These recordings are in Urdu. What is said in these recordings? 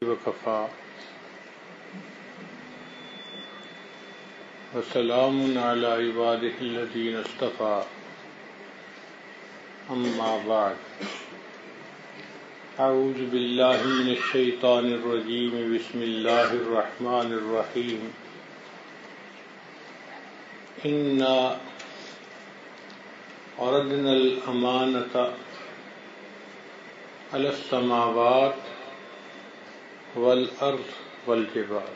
وكفى وسلام على عباده الذين اصطفى أما بعد أعوذ بالله من الشيطان الرجيم بسم الله الرحمن الرحيم إنا عرضنا الأمانة على السماوات والأرض والجبال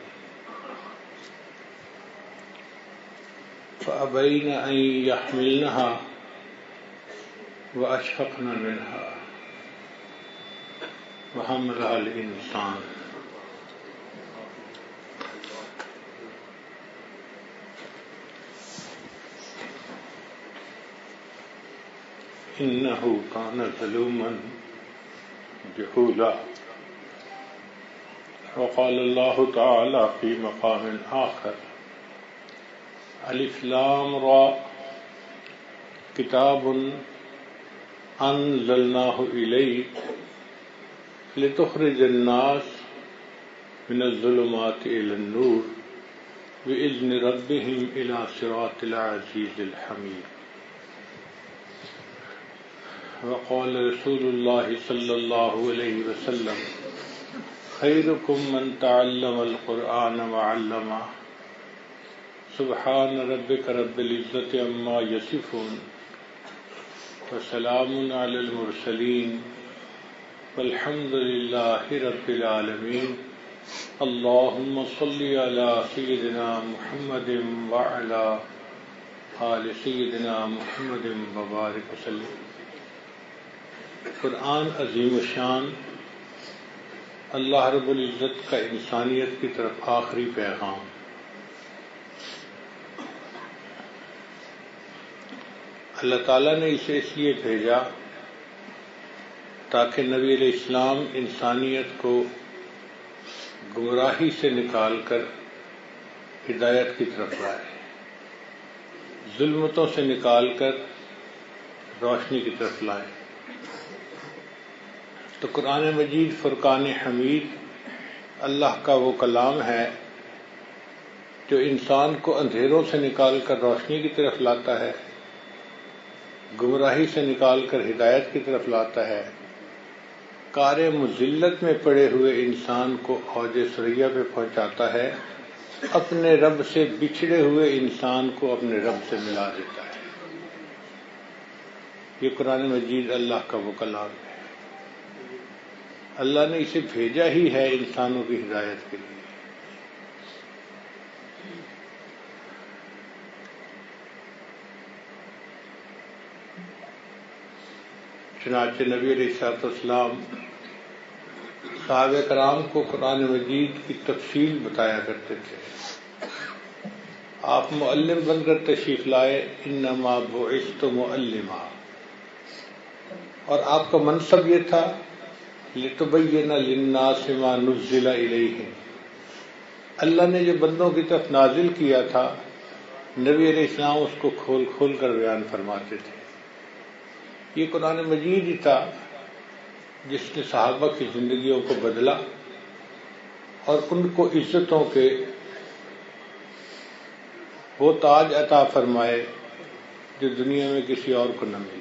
فأبين أن يحملنها وأشفقن منها وحملها الإنسان إنه كان ظلوما جهولا وقال الله تعالى في مقام آخر ألف لام را كتاب أنزلناه إليك لتخرج الناس من الظلمات إلى النور بإذن ربهم إلى صراط العزيز الحميد وقال رسول الله صلى الله عليه وسلم خيركم من تعلم القرآن وعلمه سبحان ربك رب العزة عما يصفون وسلام على المرسلين والحمد لله رب العالمين اللهم صل على سيدنا محمد وعلى آل سيدنا محمد وبارك وسلم. قرآن عظیم الشان اللہ رب العزت کا انسانیت کی طرف آخری پیغام. اللہ تعالیٰ نے اسے اس لیے بھیجا تاکہ نبی علیہ السلام انسانیت کو گمراہی سے نکال کر ہدایت کی طرف لائے، ظلمتوں سے نکال کر روشنی کی طرف لائے. تو قرآن مجید فرقان حمید اللہ کا وہ کلام ہے جو انسان کو اندھیروں سے نکال کر روشنی کی طرف لاتا ہے، گمراہی سے نکال کر ہدایت کی طرف لاتا ہے، کار مذلت میں پڑے ہوئے انسان کو اوج ثریا پہ پہنچاتا ہے، اپنے رب سے بچھڑے ہوئے انسان کو اپنے رب سے ملا دیتا ہے. یہ قرآن مجید اللہ کا وہ کلام ہے. اللہ نے اسے بھیجا ہی ہے انسانوں کی ہدایت کے لیے. چنانچہ نبی علیہ السلام صحابہ کرام کو قرآن مجید کی تفصیل بتایا کرتے تھے. آپ معلم بن کر تشریف لائے، انما بعثت معلما، اور آپ کا منصب یہ تھا لتبین للناس ما نزل الیہم. اللہ نے جو بندوں کی طرف نازل کیا تھا نبی علیہ السلام اس کو کھول کھول کر بیان فرماتے تھے. یہ قرآن مجید ہی تھا جس نے صحابہ کی زندگیوں کو بدلا اور ان کو عزتوں کے وہ تاج عطا فرمائے جو دنیا میں کسی اور کو نہ ملے.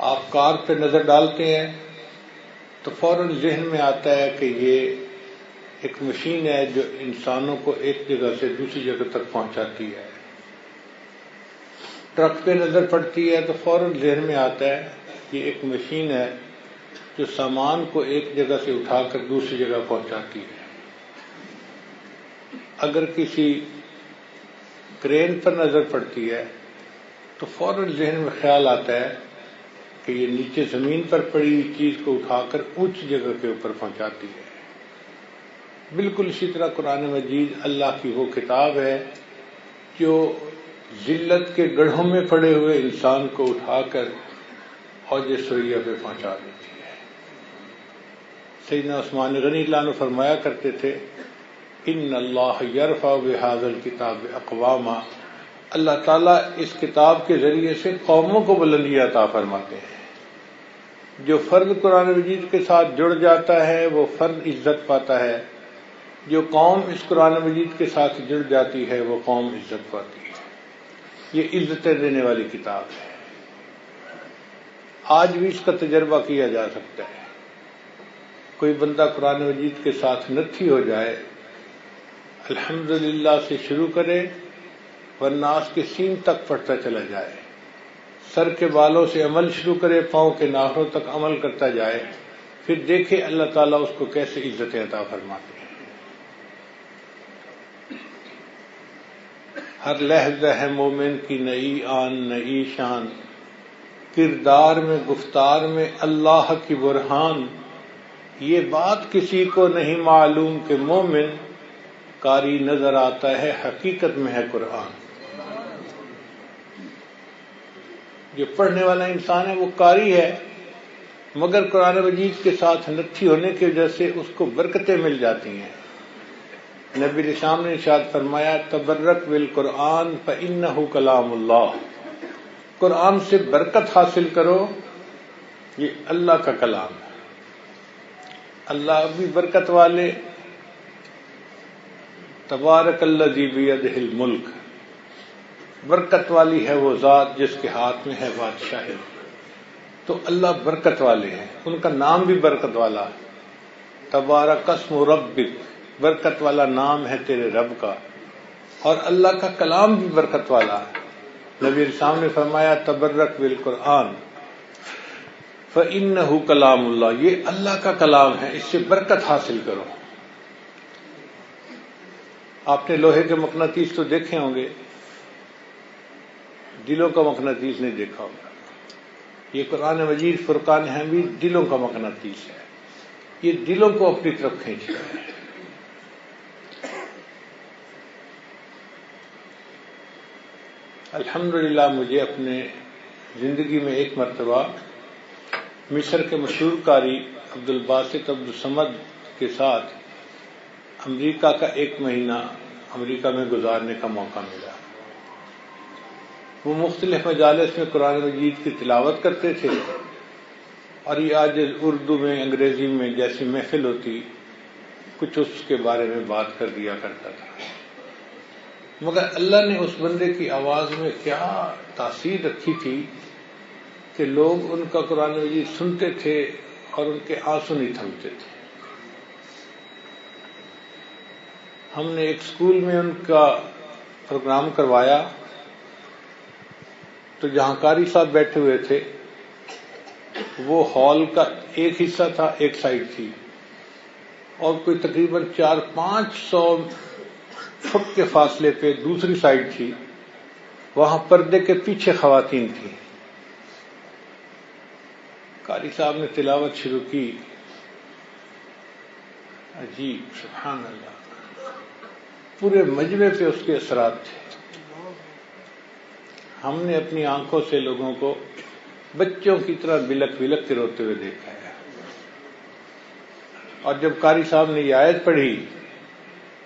آپ کار پہ نظر ڈالتے ہیں تو فوراً ذہن میں آتا ہے کہ یہ ایک مشین ہے جو انسانوں کو ایک جگہ سے دوسری جگہ تک پہنچاتی ہے. ٹرک پہ نظر پڑتی ہے تو فوراً ذہن میں آتا ہے یہ ایک مشین ہے جو سامان کو ایک جگہ سے اٹھا کر دوسری جگہ پہنچاتی ہے. اگر کسی کرین پر نظر پڑتی ہے تو فوراً ذہن میں خیال آتا ہے کہ یہ نیچے زمین پر پڑی ہوئی چیز کو اٹھا کر اونچی جگہ کے اوپر پہنچاتی ہے. بالکل اسی طرح قرآن مجید اللہ کی وہ کتاب ہے جو ذلت کے گڑھوں میں پڑے ہوئے انسان کو اٹھا کر اوج ثریا پہ پہنچا دیتی ہے. سیدنا عثمان غنی اللہ عنہ فرمایا کرتے تھے ان اللہ یرفع بہذا الکتاب اقواما، اللہ تعالیٰ اس کتاب کے ذریعے سے قوموں کو بلندی عطا فرماتے ہیں. جو فرد قرآن مجید کے ساتھ جڑ جاتا ہے وہ فرد عزت پاتا ہے، جو قوم اس قرآن مجید کے ساتھ جڑ جاتی ہے وہ قوم عزت پاتی ہے۔ یہ عزتیں دینے والی کتاب ہے، آج بھی اس کا تجربہ کیا جا سکتا ہے۔ کوئی بندہ قرآن مجید کے ساتھ نتھی ہو جائے، الحمدللہ سے شروع کرے والناس کے سین تک پڑھتا چلا جائے، سر کے بالوں سے عمل شروع کرے، پاؤں کے ناخنوں تک عمل کرتا جائے، پھر دیکھے اللہ تعالیٰ اس کو کیسے عزتیں عطا فرماتے ہیں۔ ہر لحظہ ہے مومن کی نئی آن نئی شان، کردار میں گفتار میں اللہ کی برہان، یہ بات کسی کو نہیں معلوم کہ مومن قاری نظر آتا ہے حقیقت میں ہے قرآن۔ جو پڑھنے والا انسان ہے وہ قاری ہے، مگر قرآن مجید کے ساتھ نتھی ہونے کی وجہ سے اس کو برکتیں مل جاتی ہیں۔ نبی الاسلام نے ارشاد فرمایا تبرک بالقرآن فإنہ کلام اللہ، قرآن سے برکت حاصل کرو، یہ اللہ کا کلام ہے۔ اللہ بھی برکت والے، تبارک الذی بیدہ الملک، برکت والی ہے وہ ذات جس کے ہاتھ میں ہے بادشاہی۔ تو اللہ برکت والے ہیں، ان کا نام بھی برکت والا، تبارک اسم ربک، برکت والا نام ہے تیرے رب کا، اور اللہ کا کلام بھی برکت والا ہے۔ نبی الاسلام نے فرمایا تبرک بالقرآن فإنہ کلام اللہ، یہ اللہ کا کلام ہے، اس سے برکت حاصل کرو۔ آپ نے لوہے کے مقناطیس تو دیکھے ہوں گے، دلوں کا مقناطیس نہیں دیکھا ہوگا۔ یہ قرآن مجید فرقان حمید دلوں کا مقناطیس ہے، یہ دلوں کو اپنی طرف کھینچتا ہے۔ الحمدللہ مجھے اپنے زندگی میں ایک مرتبہ مصر کے مشہور قاری عبدالباسط عبدالصمد کے ساتھ امریکہ کا ایک مہینہ امریکہ میں گزارنے کا موقع ملا۔ وہ مختلف مجالس میں قرآن مجید کی تلاوت کرتے تھے، اور یہ آج اردو میں انگریزی میں جیسی محفل ہوتی کچھ اس کے بارے میں بات کر دیا کرتا تھا، مگر اللہ نے اس بندے کی آواز میں کیا تاثیر رکھی تھی کہ لوگ ان کا قرآن مجید سنتے تھے اور ان کے آنسو نہیں تھمتے تھے۔ ہم نے ایک اسکول میں ان کا پروگرام کروایا، تو جہاں قاری صاحب بیٹھے ہوئے تھے وہ ہال کا ایک حصہ تھا، ایک سائڈ تھی، اور کوئی تقریباً 400-500 فٹ کے فاصلے پہ دوسری سائڈ تھی، وہاں پردے کے پیچھے خواتین تھیں۔ قاری صاحب نے تلاوت شروع کی، عجیب، سبحان اللہ، پورے مجمع پہ اس کے اثرات تھے۔ ہم نے اپنی آنکھوں سے لوگوں کو بچوں کی طرح بلک بلک کے روتے ہوئے دیکھا ہے۔ اور جب قاری صاحب نے یہ آیت پڑھی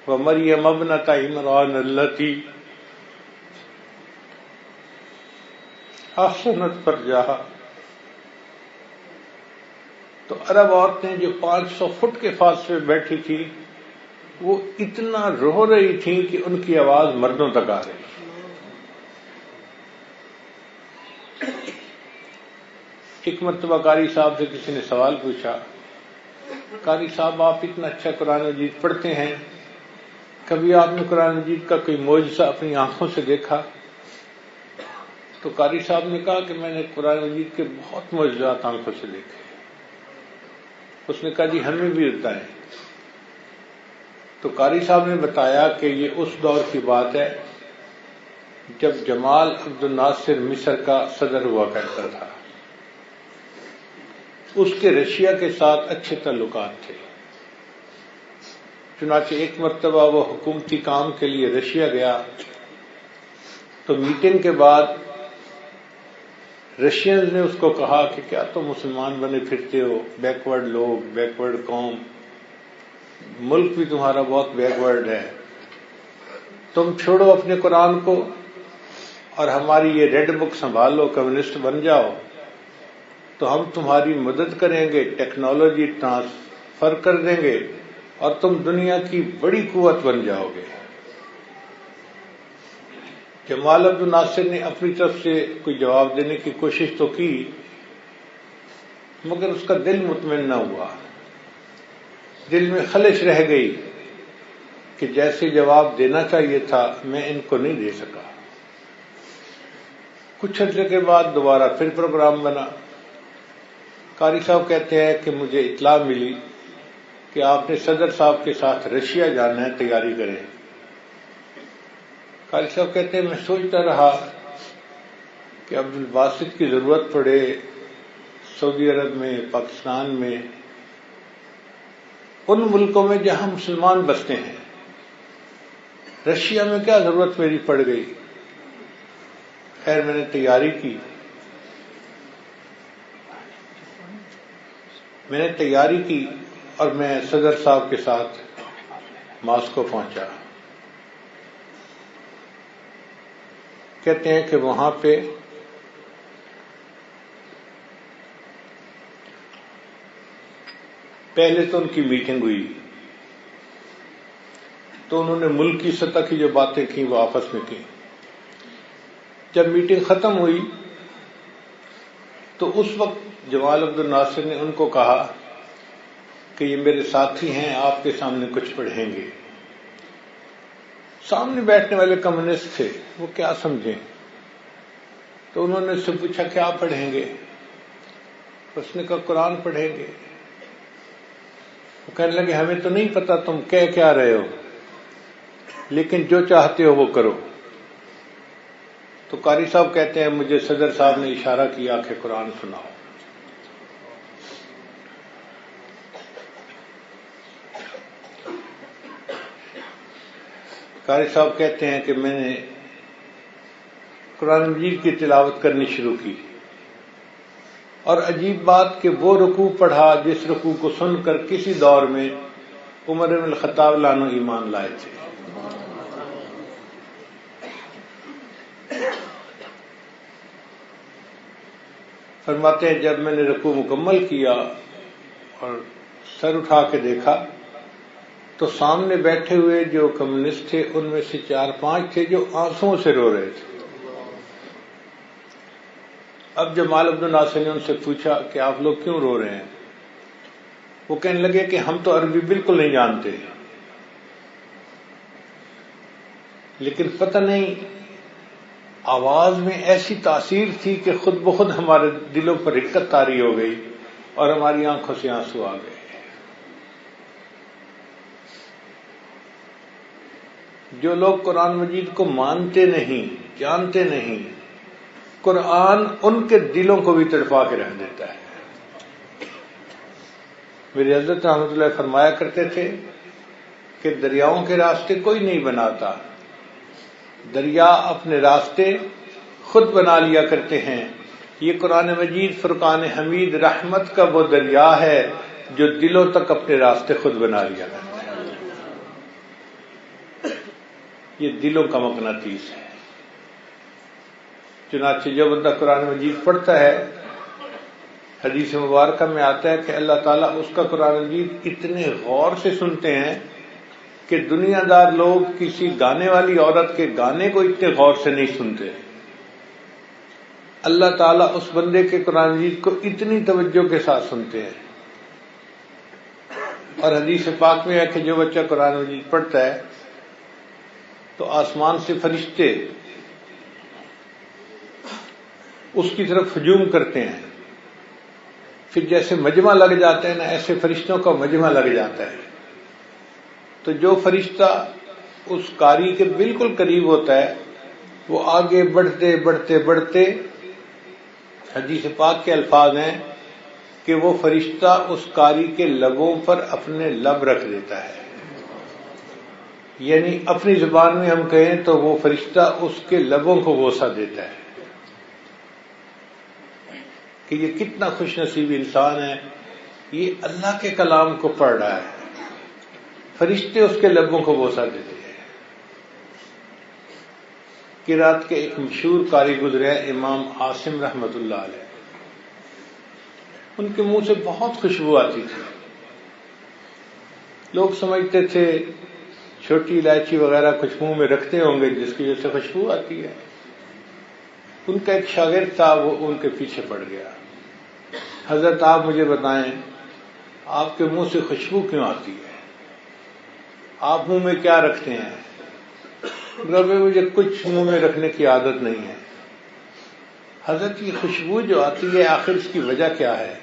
وَمَرْيَمَ ابْنَتَ عِمْرَانَ الَّتِي أَحْصَنَتْ فَرْجَهَا، تو عرب عورتیں جو 500 فٹ کے فاصلے پہ بیٹھی تھی وہ اتنا رو رہی تھیں کہ ان کی آواز مردوں تک آ رہی۔ ایک مرتبہ قاری صاحب سے کسی نے سوال پوچھا، قاری صاحب آپ اتنا اچھا قرآن مجید پڑھتے ہیں، کبھی آپ نے قرآن مجید کا کوئی معجزہ اپنی آنکھوں سے دیکھا؟ تو قاری صاحب نے کہا کہ میں نے قرآن مجید کے بہت معجزات آنکھوں سے دیکھے۔ اس نے کہا جی ہمیں بھی بتائیں۔ تو قاری صاحب نے بتایا کہ یہ اس دور کی بات ہے جب جمال عبد الناصر مصر کا صدر ہوا کرتا تھا، اس کے رشیا کے ساتھ اچھے تعلقات تھے۔ چنانچہ ایک مرتبہ وہ حکومتی کام کے لیے رشیا گیا، تو میٹنگ کے بعد رشینز نے اس کو کہا کہ کیا تم مسلمان بنے پھرتے ہو، بیکورڈ لوگ، بیکورڈ قوم، ملک بھی تمہارا بہت بیکورڈ ہے، تم چھوڑو اپنے قرآن کو اور ہماری یہ ریڈ بک سنبھال لو، کمیونسٹ بن جاؤ۔ تو ہم تمہاری مدد کریں گے، ٹیکنالوجی ٹرانسفر کر دیں گے اور تم دنیا کی بڑی قوت بن جاؤ گے۔ جمال عبد الناصر نے اپنی طرف سے کوئی جواب دینے کی کوشش تو کی، مگر اس کا دل مطمئن نہ ہوا، دل میں خلش رہ گئی کہ جیسے جواب دینا چاہیے تھا میں ان کو نہیں دے سکا۔ کچھ عرصے کے بعد دوبارہ پھر پروگرام بنا۔ قاری صاحب کہتے ہیں کہ مجھے اطلاع ملی کہ آپ نے صدر صاحب کے ساتھ رشیا جانا ہے، تیاری کریں۔ قاری صاحب کہتے ہیں میں سوچتا رہا کہ عبد الباسط کی ضرورت پڑے سعودی عرب میں، پاکستان میں، ان ملکوں میں جہاں مسلمان بستے ہیں، رشیا میں کیا ضرورت میری پڑ گئی۔ خیر میں نے تیاری کی اور میں صدر صاحب کے ساتھ ماسکو پہنچا۔ کہتے ہیں کہ وہاں پہ پہلے تو ان کی میٹنگ ہوئی، تو انہوں نے ملک کی سطح کی جو باتیں کی وہ آپس میں کی۔ جب میٹنگ ختم ہوئی تو اس وقت جمال عبد الناصر نے ان کو کہا کہ یہ میرے ساتھی ہیں، آپ کے سامنے کچھ پڑھیں گے۔ سامنے بیٹھنے والے کمیونسٹ تھے، وہ کیا سمجھیں، تو انہوں نے اس سے پوچھا کیا پڑھیں گے؟ اس نے کہا قرآن پڑھیں گے۔ وہ کہنے لگے ہمیں تو نہیں پتا تم کہہ کیا رہے ہو، لیکن جو چاہتے ہو وہ کرو۔ تو قاری صاحب کہتے ہیں مجھے صدر صاحب نے اشارہ کیا کہ قرآن سناؤ۔ قاری صاحب کہتے ہیں کہ میں نے قرآن مجید کی تلاوت کرنی شروع کی، اور عجیب بات کہ وہ رکوع پڑھا جس رکوع کو سن کر کسی دور میں عمر بن الخطاب لانو ایمان لائے تھے۔ فرماتے ہیں جب میں نے رکوع مکمل کیا اور سر اٹھا کے دیکھا تو سامنے بیٹھے ہوئے جو کمیونسٹ تھے ان میں سے 4-5 تھے جو آنسوؤں سے رو رہے تھے۔ اب جمال عبد الناصر نے ان سے پوچھا کہ آپ لوگ کیوں رو رہے ہیں؟ وہ کہنے لگے کہ ہم تو عربی بالکل نہیں جانتے، لیکن پتہ نہیں آواز میں ایسی تاثیر تھی کہ خود بخود ہمارے دلوں پر رقت طاری ہو گئی اور ہماری آنکھوں سے آنسو آ گئے۔ جو لوگ قرآن مجید کو مانتے نہیں، جانتے نہیں، قرآن ان کے دلوں کو بھی تڑپا کے رکھ دیتا ہے۔ میرے حضرت رحمۃ اللہ فرمایا کرتے تھے کہ دریاؤں کے راستے کوئی نہیں بناتا، دریا اپنے راستے خود بنا لیا کرتے ہیں۔ یہ قرآن مجید فرقان حمید رحمت کا وہ دریا ہے جو دلوں تک اپنے راستے خود بنا لیا کرتا ہے۔ یہ دلوں کا مقناطیس ہے۔ چنانچہ جو بندہ قرآن مجید پڑھتا ہے، حدیث مبارکہ میں آتا ہے کہ اللہ تعالیٰ اس کا قرآن مجید اتنے غور سے سنتے ہیں کہ دنیا دار لوگ کسی گانے والی عورت کے گانے کو اتنے غور سے نہیں سنتے۔ اللہ تعالیٰ اس بندے کے قرآن مجید کو اتنی توجہ کے ساتھ سنتے ہیں۔ اور حدیث پاک میں ہے کہ جو بچہ قرآن مجید پڑھتا ہے تو آسمان سے فرشتے اس کی طرف ہجوم کرتے ہیں، پھر جیسے مجمع لگ جاتے ہیں نا، ایسے فرشتوں کا مجمع لگ جاتا ہے۔ تو جو فرشتہ اس قاری کے بالکل قریب ہوتا ہے وہ آگے بڑھتے بڑھتے بڑھتے، حدیث پاک کے الفاظ ہیں کہ وہ فرشتہ اس قاری کے لبوں پر اپنے لب رکھ دیتا ہے، یعنی اپنی زبان میں ہم کہیں تو وہ فرشتہ اس کے لبوں کو بوسہ دیتا ہے کہ یہ کتنا خوش نصیب انسان ہے، یہ اللہ کے کلام کو پڑھ رہا ہے، فرشتے اس کے لبوں کو بوسہ دیتے ہیں۔ قرات کے ایک مشہور قاری گزرے ہیں امام عاصم رحمت اللہ علیہ، ان کے منہ سے بہت خوشبو آتی تھی. لوگ سمجھتے تھے چھوٹی الائچی وغیرہ کچھ منہ میں رکھتے ہوں گے جس کی وجہ سے خوشبو آتی ہے. ان کا ایک شاگرد تھا، وہ ان کے پیچھے پڑ گیا. حضرت آپ مجھے بتائیں آپ کے منہ سے خوشبو کیوں آتی ہے؟ آپ منہ میں کیا رکھتے ہیں؟ مجھے کچھ منہ میں رکھنے کی عادت نہیں ہے. حضرت یہ خوشبو جو آتی ہے آخر اس کی وجہ کیا ہے؟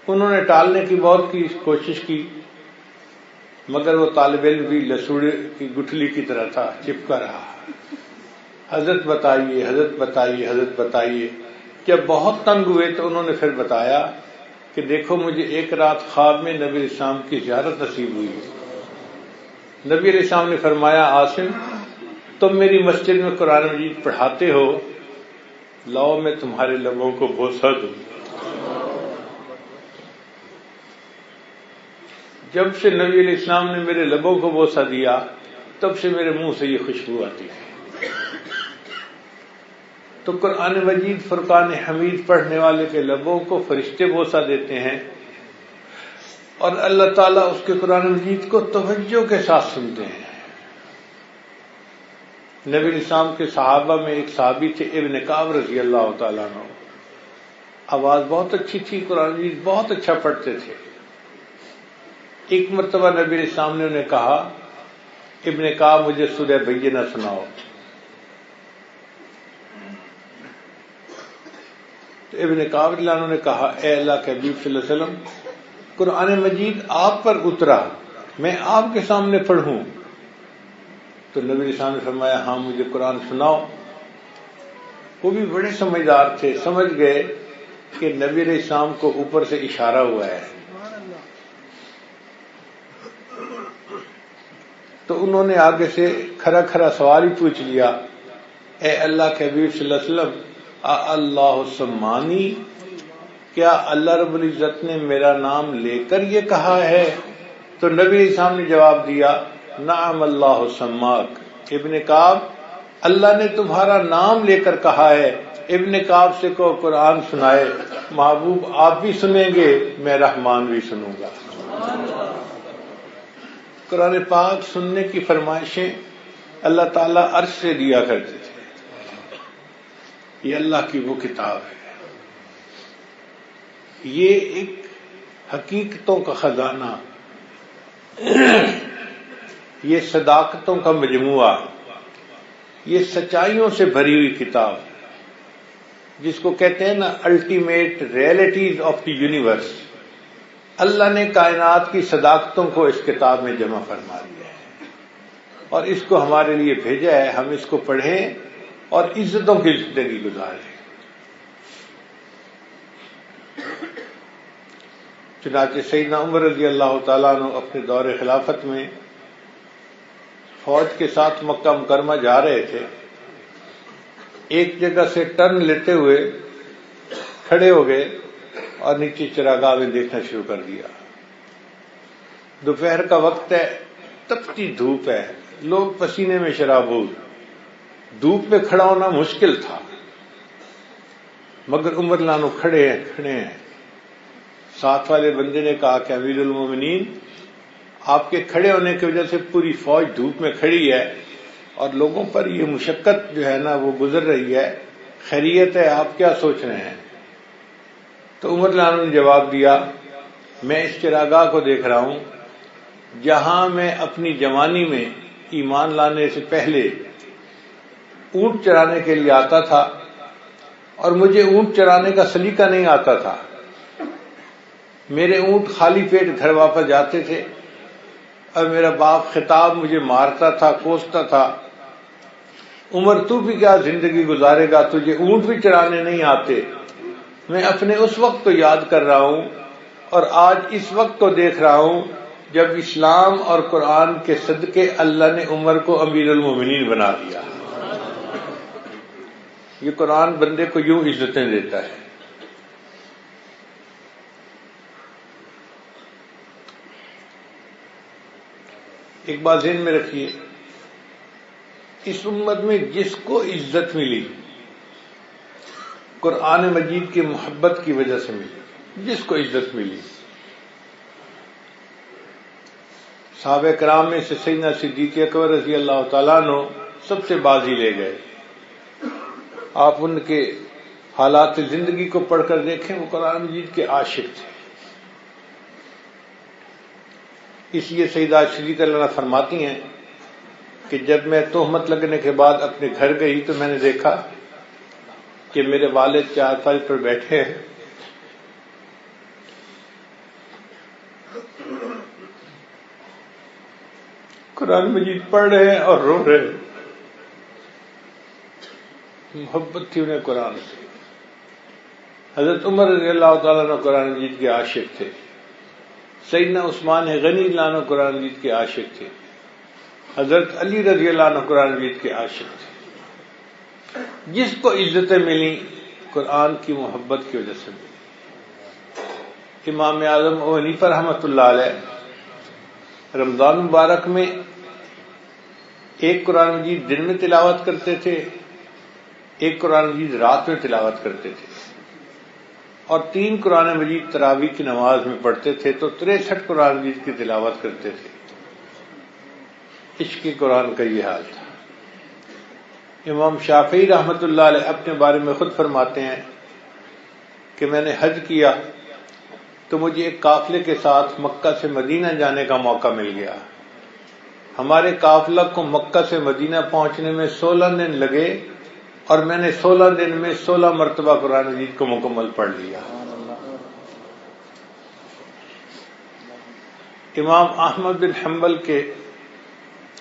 انہوں نے ٹالنے کی بہت کوشش کی، مگر وہ طالب علم بھی لسوڑے کی گٹھلی کی طرح تھا، چپکا رہا. حضرت بتائیے، حضرت بتائیے، حضرت بتائیے. جب بہت تنگ ہوئے تو انہوں نے پھر بتایا کہ دیکھو مجھے ایک رات خواب میں نبی علیہ السلام کی زیارت نصیب ہوئی. نبی علیہ السلام نے فرمایا عاصم تم میری مسجد میں قرآن مجید پڑھاتے ہو، لاؤ میں تمہارے لبوں کو بوسہ دوں. جب سے نبی علیہ السلام نے میرے لبوں کو بوسہ دیا تب سے میرے منہ سے یہ خوشبو آتی ہے. تو قرآن مجید فرقان حمید پڑھنے والے کے لبوں کو فرشتے بوسہ دیتے ہیں اور اللہ تعالیٰ اس کے قرآن مجید کو توجہ کے ساتھ سنتے ہیں. نبی علیہ السلام کے صحابہ میں ایک صحابی تھے ابن کعب رضی اللہ تعالیٰ عنہ. آواز بہت اچھی تھی، قرآن مجید بہت اچھا پڑھتے تھے. ایک مرتبہ نبی علیہ السلام نے انہیں کہا ابن کعب مجھے سورہ بینہ سناؤ. تو ابن کعب رضی اللہ عنہ نے کہا اے اللہ کے حبیب صلی اللہ علیہ وسلم قرآن مجید آپ پر اترا، میں آپ کے سامنے پڑھوں؟ تو نبی علیہ السلام نے فرمایا ہاں مجھے قرآن سناؤ. وہ بھی بڑے سمجھدار تھے، سمجھ گئے کہ نبی علیہ السلام کو اوپر سے اشارہ ہوا ہے. تو انہوں نے آگے سے کھڑا کھڑا سوال ہی پوچھ لیا اے اللہ کے حبیب صلی اللہ علیہ وسلم اللہ سمانی، کیا اللہ رب العزت نے میرا نام لے کر یہ کہا ہے؟ تو نبی علیہ السلام نے جواب دیا نعم اللہ سماک. ابن کعب اللہ نے تمہارا نام لے کر کہا ہے. ابن کعب سے کو قرآن سنائے. محبوب آپ بھی سنیں گے، میں رحمان بھی سنوں گا. قرآن پاک سننے کی فرمائشیں اللہ تعالیٰ عرش سے دیا کرتے تھے. یہ اللہ کی وہ کتاب ہے، یہ ایک حقیقتوں کا خزانہ، یہ صداقتوں کا مجموعہ، یہ سچائیوں سے بھری ہوئی کتاب جس کو کہتے ہیں نا ultimate realities of the universe. اللہ نے کائنات کی صداقتوں کو اس کتاب میں جمع فرما دیا ہے اور اس کو ہمارے لیے بھیجا ہے. ہم اس کو پڑھیں اور عزتوں کی زندگی گزاریں. چنانچہ سیدنا عمر رضی اللہ تعالیٰ عنہ اپنے دور خلافت میں فوج کے ساتھ مکہ مکرمہ جا رہے تھے. ایک جگہ سے ٹرن لیتے ہوئے کھڑے ہو گئے اور نیچے چراگاہ میں دیکھنا شروع کر دیا. دوپہر کا وقت ہے، تپتی دھوپ ہے، لوگ پسینے میں شرابور. دھوپ میں کھڑا ہونا مشکل تھا، مگر عمر لانو کھڑے ہیں. ساتھ والے بندے نے کہا کہ امیر المومنین آپ کے کھڑے ہونے کی وجہ سے پوری فوج دھوپ میں کھڑی ہے اور لوگوں پر یہ مشقت جو ہے نا وہ گزر رہی ہے، خیریت ہے؟ آپ کیا سوچ رہے ہیں؟ تو عمر لانو نے جواب دیا میں اس چراگاہ کو دیکھ رہا ہوں جہاں میں اپنی جوانی میں ایمان لانے سے پہلے اونٹ چرانے کے لیے آتا تھا اور مجھے اونٹ چرانے کا سلیقہ نہیں آتا تھا. میرے اونٹ خالی پیٹ گھر واپس جاتے تھے اور میرا باپ خطاب مجھے مارتا تھا، کوستا تھا، عمر تو بھی کیا زندگی گزارے گا، تجھے اونٹ بھی چرانے نہیں آتے. میں اپنے اس وقت کو یاد کر رہا ہوں اور آج اس وقت کو دیکھ رہا ہوں جب اسلام اور قرآن کے صدقے اللہ نے عمر کو امیر المومنین بنا دیا. یہ قرآن بندے کو یوں عزتیں دیتا ہے. ایک بات ذہن میں رکھیے، اس امت میں جس کو عزت ملی قرآن مجید کی محبت کی وجہ سے ملی، جس کو عزت ملی۔ صحابہ کرام میں سے سیدنا صدیق اکبر رضی اللہ تعالیٰ عنہ سب سے بازی لے گئے۔ آپ ان کے حالات زندگی کو پڑھ کر دیکھیں، وہ قرآن مجید کے عاشق تھے۔ اس لیے سیدہ صدیقہ اللہ عنہ فرماتی ہیں کہ جب میں تہمت لگنے کے بعد اپنے گھر گئی تو میں نے دیکھا کہ میرے والد چارپائی پر بیٹھے ہیں، قرآن مجید پڑھ رہے ہیں اور رو رہے ہیں۔ محبت تھی انہیں قرآن سے۔ حضرت عمر رضی اللہ تعالیٰ عنہ قرآن مجید کے عاشق تھے۔ سیدنا عثمان غنی اللہ عنہ قرآن مجید کے عاشق تھے۔ حضرت علی رضی اللہ عنہ قرآن مجید کے عاشق تھے۔ جس کو عزتیں ملی قرآن کی محبت کی وجہ سے ملی۔ امام اعظم ابو حنیفہ رحمۃ اللہ علیہ رمضان مبارک میں ایک قرآن مجید دن میں تلاوت کرتے تھے، ایک قرآن مجید رات میں تلاوت کرتے تھے، اور 3 قرآن مجید تراویح کی نماز میں پڑھتے تھے، تو 63 قرآن مجید کی تلاوت کرتے تھے۔ عشق قرآن کا یہ حال تھا۔ امام شافعی رحمۃ اللہ علیہ اپنے بارے میں خود فرماتے ہیں کہ میں نے حج کیا تو مجھے ایک قافلے کے ساتھ مکہ سے مدینہ جانے کا موقع مل گیا۔ ہمارے قافلہ کو مکہ سے مدینہ پہنچنے میں 16 دن لگے، اور میں نے 16 دن میں 16 مرتبہ قرآن مجید کو مکمل پڑھ لیا۔ امام احمد بن حنبل کے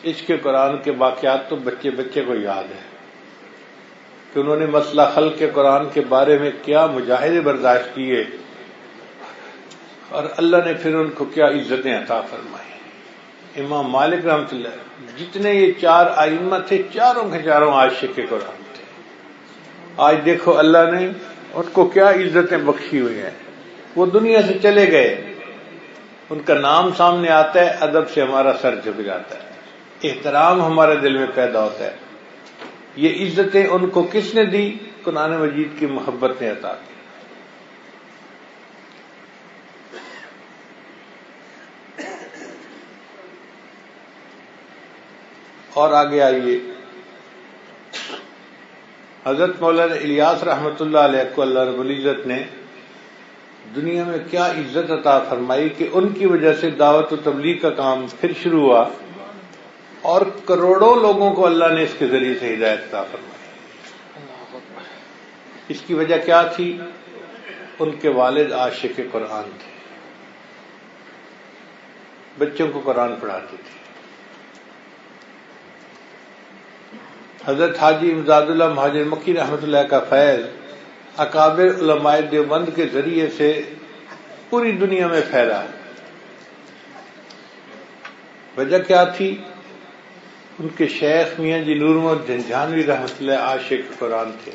عشق قرآن کے واقعات تو بچے بچے کو یاد ہے کہ انہوں نے مسئلہ خلق کے قرآن کے بارے میں کیا مجاہدے برداشت کیے، اور اللہ نے پھر ان کو کیا عزتیں عطا فرمائی۔ امام مالک رحمۃ اللہ، جتنے یہ 4 ائمہ تھے، چاروں کے چاروں عاشق قرآن تھے۔ آج دیکھو اللہ نے ان کو کیا عزتیں بخشی ہوئی ہیں۔ وہ دنیا سے چلے گئے، ان کا نام سامنے آتا ہے، ادب سے ہمارا سر جھک جاتا ہے، احترام ہمارے دل میں پیدا ہوتا ہے۔ یہ عزتیں ان کو کس نے دی؟ قرآن مجید کی محبت نے عطا کی۔ اور آگے آئیے، حضرت مولانا الیاس رحمۃ اللہ علیہ کو اللہ رب العزت نے دنیا میں کیا عزت عطا فرمائی کہ ان کی وجہ سے دعوت و تبلیغ کا کام پھر شروع ہوا، اور کروڑوں لوگوں کو اللہ نے اس کے ذریعے سے ہدایت عطا فرمائی۔ اس کی وجہ کیا تھی؟ ان کے والد عاشق قرآن تھے، بچوں کو قرآن پڑھاتے تھے۔ حضرت حاجی امداد اللہ مہاجر مکی رحمۃ اللہ کا فیض اکابر علماء دیوبند کے ذریعے سے پوری دنیا میں پھیلا۔ وجہ کیا تھی؟ ان کے شیخ میاں جی نور محمد جھنجھانوی رحمۃ اللہ عاشق قرآن تھے،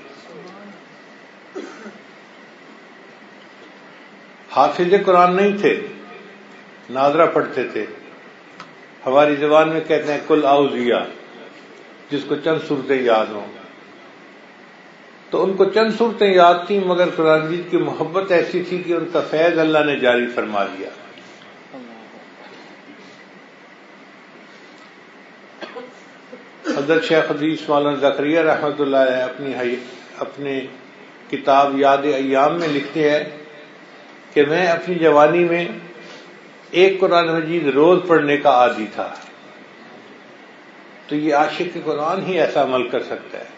حافظ قرآن نہیں تھے، ناظرہ پڑھتے تھے۔ ہماری زبان میں کہتے ہیں کل اعوذیہ، جس کو چند صورتیں یاد ہوں۔ تو ان کو چند صورتیں یاد تھیں، مگر قرآن مجید کی محبت ایسی تھی کہ ان کا فیض اللہ نے جاری فرما دیا۔ حضرت شیخ حدیث مولانا زکریا رحمۃ اللہ علیہ اپنی کتاب یاد ایام میں لکھتے ہیں کہ میں اپنی جوانی میں ایک قرآن مجید روز پڑھنے کا عادی تھا۔ تو یہ عاشق قرآن ہی ایسا عمل کر سکتا ہے۔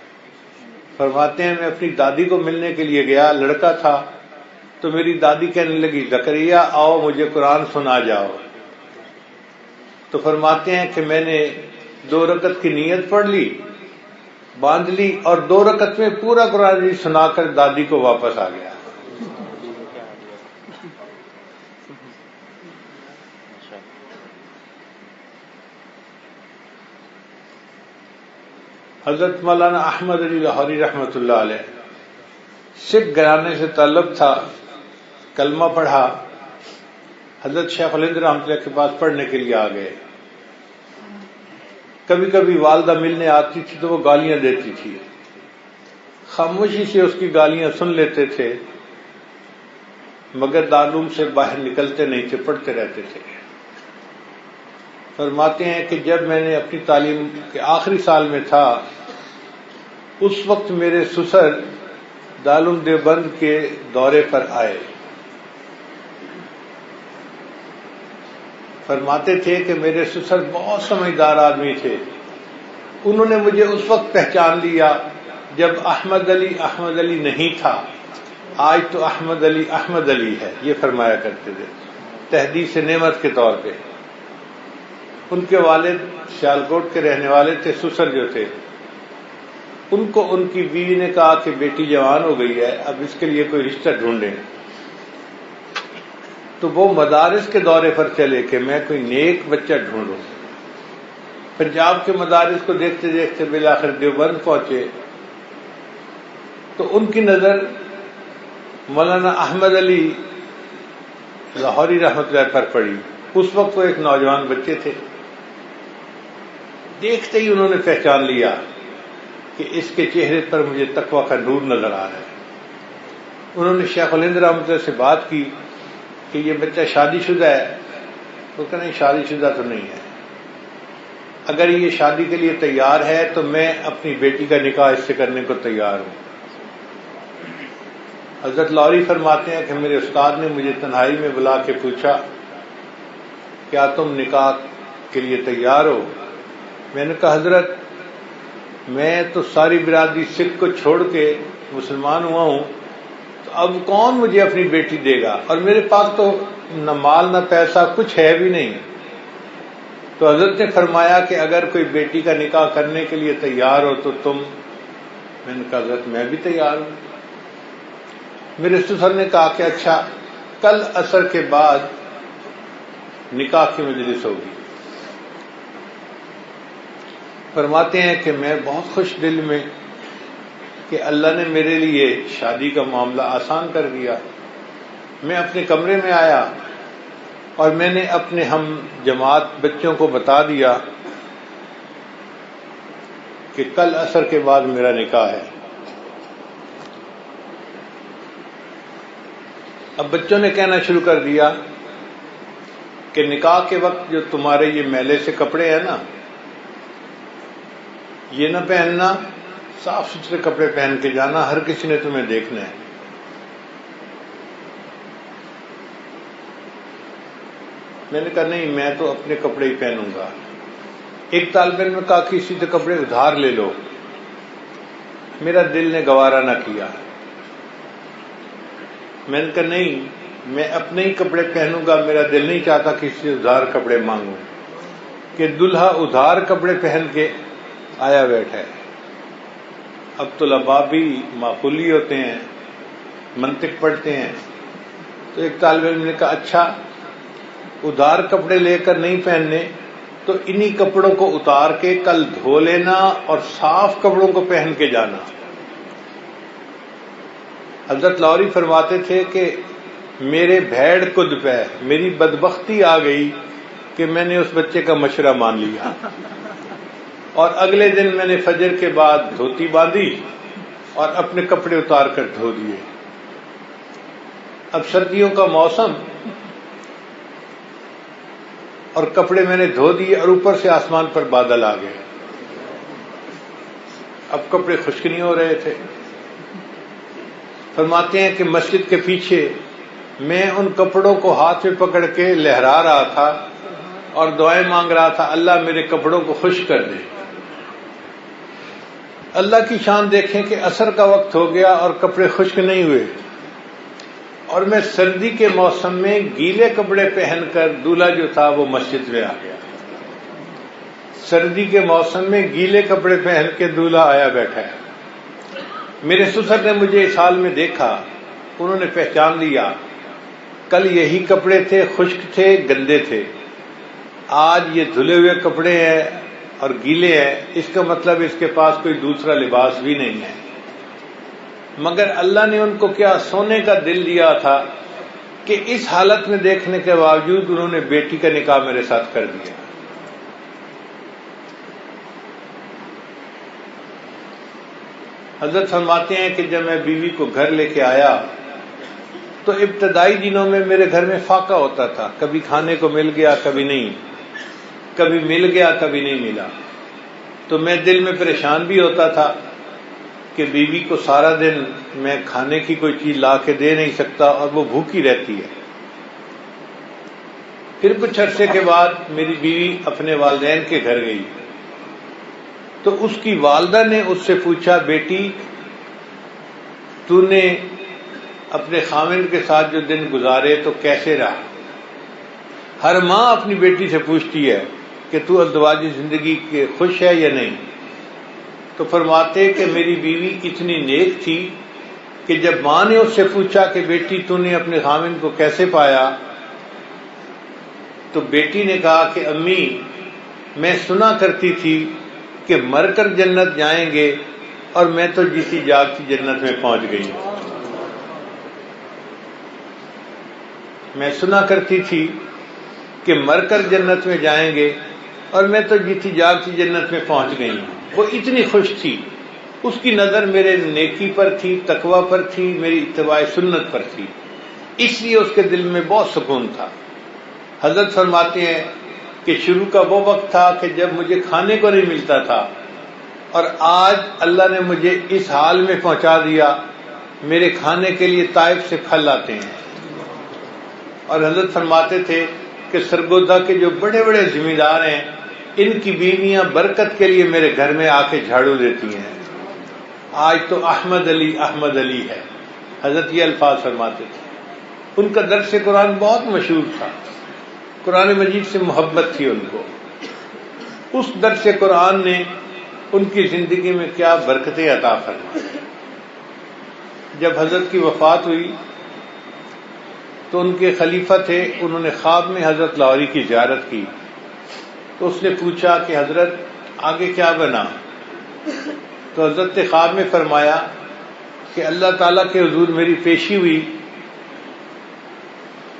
فرماتے ہیں میں اپنی دادی کو ملنے کے لیے گیا، لڑکا تھا، تو میری دادی کہنے لگی زکریا آؤ مجھے قرآن سنا جاؤ۔ تو فرماتے ہیں کہ میں نے 2 رکعت کی نیت پڑھ لی، باندھ لی، اور 2 رکعت میں پورا قرآن سنا کر دادی کو واپس آ گیا۔ حضرت مولانا احمد علی لاہوری رحمۃ اللہ علیہ سکھ گھرانے سے تعلق تھا، کلمہ پڑھا، حضرت شیخ الہند رحمۃ اللہ کے پاس پڑھنے کے لیے آ گئے۔ کبھی کبھی والدہ ملنے آتی تھی تو وہ گالیاں دیتی تھی، خاموشی سے اس کی گالیاں سن لیتے تھے، مگر دارالعلوم سے باہر نکلتے نہیں تھے، پڑھتے رہتے تھے۔ فرماتے ہیں کہ جب میں نے اپنی تعلیم کے آخری سال میں تھا، اس وقت میرے سسر دارالعلوم دیوبند کے دورے پر آئے۔ فرماتے تھے کہ میرے سسر بہت سمجھدار آدمی تھے، انہوں نے مجھے اس وقت پہچان لیا جب احمد علی نہیں تھا، آج تو احمد علی ہے، یہ فرمایا کرتے تھے تحدیث نعمت کے طور پہ۔ ان کے والد سیالکوٹ کے رہنے والے تھے، سسر جو تھے ان کو ان کی بیوی نے کہا کہ بیٹی جوان ہو گئی ہے، اب اس کے لیے کوئی رشتہ ڈھونڈیں، تو وہ مدارس کے دورے پر چلے کہ میں کوئی نیک بچہ ڈھونڈوں۔ پنجاب کے مدارس کو دیکھتے دیکھتے بالآخر دیوبند پہنچے تو ان کی نظر مولانا احمد علی لاہوری رحمۃ اللہ پر پڑی۔ اس وقت وہ ایک نوجوان بچے تھے، دیکھتے ہی انہوں نے پہچان لیا کہ اس کے چہرے پر مجھے تقویٰ کا نور نظر آ رہا ہے۔ انہوں نے شیخ الہند رحمۃ اللہ سے بات کی کہ یہ بچہ شادی شدہ ہے، وہ کہا نہیں شادی شدہ تو نہیں ہے، اگر یہ شادی کے لیے تیار ہے تو میں اپنی بیٹی کا نکاح اس سے کرنے کو تیار ہوں۔ حضرت لاہوری فرماتے ہیں کہ میرے استاد نے مجھے تنہائی میں بلا کے پوچھا کیا تم نکاح کے لیے تیار ہو؟ میں نے کہا حضرت میں تو ساری برادری سکھ کو چھوڑ کے مسلمان ہوا ہوں، تو اب کون مجھے اپنی بیٹی دے گا، اور میرے پاس تو نہ مال نہ پیسہ کچھ ہے بھی نہیں۔ تو حضرت نے فرمایا کہ اگر کوئی بیٹی کا نکاح کرنے کے لیے تیار ہو تو تم؟ میں نے کہا حضرت میں بھی تیار ہوں۔ میرے سسر نے کہا کہ اچھا کل عصر کے بعد نکاح کی مجلس ہوگی۔ فرماتے ہیں کہ میں بہت خوش دل میں کہ اللہ نے میرے لیے شادی کا معاملہ آسان کر دیا۔ میں اپنے کمرے میں آیا اور میں نے اپنے ہم جماعت بچوں کو بتا دیا کہ کل عصر کے بعد میرا نکاح ہے۔ اب بچوں نے کہنا شروع کر دیا کہ نکاح کے وقت جو تمہارے یہ میلے سے کپڑے ہیں نا، یہ نہ پہننا، صاف ستھرے کپڑے پہن کے جانا، ہر کسی نے تمہیں دیکھنا ہے۔ میں نے کہا نہیں میں تو اپنے کپڑے ہی پہنوں گا۔ ایک طالب علم نے کہا کہ اسی سے کپڑے ادھار لے لو، میرا دل نے گوارا نہ کیا۔ میں نے کہا نہیں میں اپنے ہی کپڑے پہنوں گا، میرا دل نہیں چاہتا کسی سے ادھار کپڑے مانگوں، کہ دلہا ادھار کپڑے پہن کے آیا بیٹھا ہے۔ اب طلباء بھی معقولی ہوتے ہیں، منطق پڑھتے ہیں، تو ایک طالب علم نے کہا اچھا ادھار کپڑے لے کر نہیں پہننے تو انہی کپڑوں کو اتار کے کل دھو لینا اور صاف کپڑوں کو پہن کے جانا۔ حضرت لاہوری فرماتے تھے کہ میرے بھیڑ کد پہ میری بدبختی آ گئی کہ میں نے اس بچے کا مشورہ مان لیا، اور اگلے دن میں نے فجر کے بعد دھوتی باندھی اور اپنے کپڑے اتار کر دھو دیے۔ اب سردیوں کا موسم اور کپڑے میں نے دھو دیے اور اوپر سے آسمان پر بادل آ گئے، اب کپڑے خشک نہیں ہو رہے تھے۔ فرماتے ہیں کہ مسجد کے پیچھے میں ان کپڑوں کو ہاتھ میں پکڑ کے لہرا رہا تھا اور دعائیں مانگ رہا تھا اللہ میرے کپڑوں کو خشک کر دے۔ اللہ کی شان دیکھیں کہ عصر کا وقت ہو گیا اور کپڑے خشک نہیں ہوئے، اور میں سردی کے موسم میں گیلے کپڑے پہن کر دولہا جو تھا وہ مسجد میں آ گیا۔ سردی کے موسم میں گیلے کپڑے پہن کے دولہا آیا بیٹھا ہے۔ میرے سسر نے مجھے اس حال میں دیکھا، انہوں نے پہچان لیا کل یہی کپڑے تھے، خشک تھے، گندے تھے، آج یہ دھلے ہوئے کپڑے ہیں اور گیلے ہیں، اس کا مطلب اس کے پاس کوئی دوسرا لباس بھی نہیں ہے۔ مگر اللہ نے ان کو کیا سونے کا دل دیا تھا کہ اس حالت میں دیکھنے کے باوجود انہوں نے بیٹی کا نکاح میرے ساتھ کر دیا۔ حضرت فرماتے ہیں کہ جب میں بیوی کو گھر لے کے آیا تو ابتدائی دنوں میں میرے گھر میں فاقہ ہوتا تھا، کبھی کھانے کو مل گیا کبھی نہیں، کبھی مل گیا کبھی نہیں ملا، تو میں دل میں پریشان بھی ہوتا تھا کہ بیوی کو سارا دن میں کھانے کی کوئی چیز لا کے دے نہیں سکتا اور وہ بھوکی رہتی ہے۔ پھر کچھ عرصے کے بعد میری بیوی اپنے والدین کے گھر گئی تو اس کی والدہ نے اس سے پوچھا، بیٹی تو نے اپنے خاوند کے ساتھ جو دن گزارے تو کیسے رہا؟ ہر ماں اپنی بیٹی سے پوچھتی ہے کہ تو ازدواجی زندگی کے خوش ہے یا نہیں؟ تو فرماتے کہ میری بیوی اتنی نیک تھی کہ جب ماں نے اس سے پوچھا کہ بیٹی تو نے اپنے خاوند کو کیسے پایا، تو بیٹی نے کہا کہ امی میں سنا کرتی تھی کہ مر کر جنت جائیں گے اور میں تو جیتی جاگتی جنت میں پہنچ گئی۔ میں سنا کرتی تھی کہ مر کر جنت میں جائیں گے اور میں تو جیتی جاگتی جنت میں پہنچ گئی۔ وہ اتنی خوش تھی، اس کی نظر میرے نیکی پر تھی، تقوی پر تھی، میری اتباع سنت پر تھی، اس لیے اس کے دل میں بہت سکون تھا۔ حضرت فرماتے ہیں کہ شروع کا وہ وقت تھا کہ جب مجھے کھانے کو نہیں ملتا تھا، اور آج اللہ نے مجھے اس حال میں پہنچا دیا، میرے کھانے کے لیے طائف سے پھل آتے ہیں۔ اور حضرت فرماتے تھے کہ سرگودا کے جو بڑے بڑے ذمہ دار ہیں ان کی بیویاں برکت کے لیے میرے گھر میں آ کے جھاڑو دیتی ہیں۔ آج تو احمد علی ہے، حضرت یہ الفاظ فرماتے تھے۔ ان کا درس قرآن بہت مشہور تھا، قرآن مجید سے محبت تھی ان کو۔ اس درس قرآن نے ان کی زندگی میں کیا برکتیں عطا فرمائیں۔ جب حضرت کی وفات ہوئی تو ان کے خلیفہ تھے، انہوں نے خواب میں حضرت لاہوری کی زیارت کی تو اس نے پوچھا کہ حضرت آگے کیا بنا؟ تو حضرت نے خواب میں فرمایا کہ اللہ تعالیٰ کے حضور میری پیشی ہوئی۔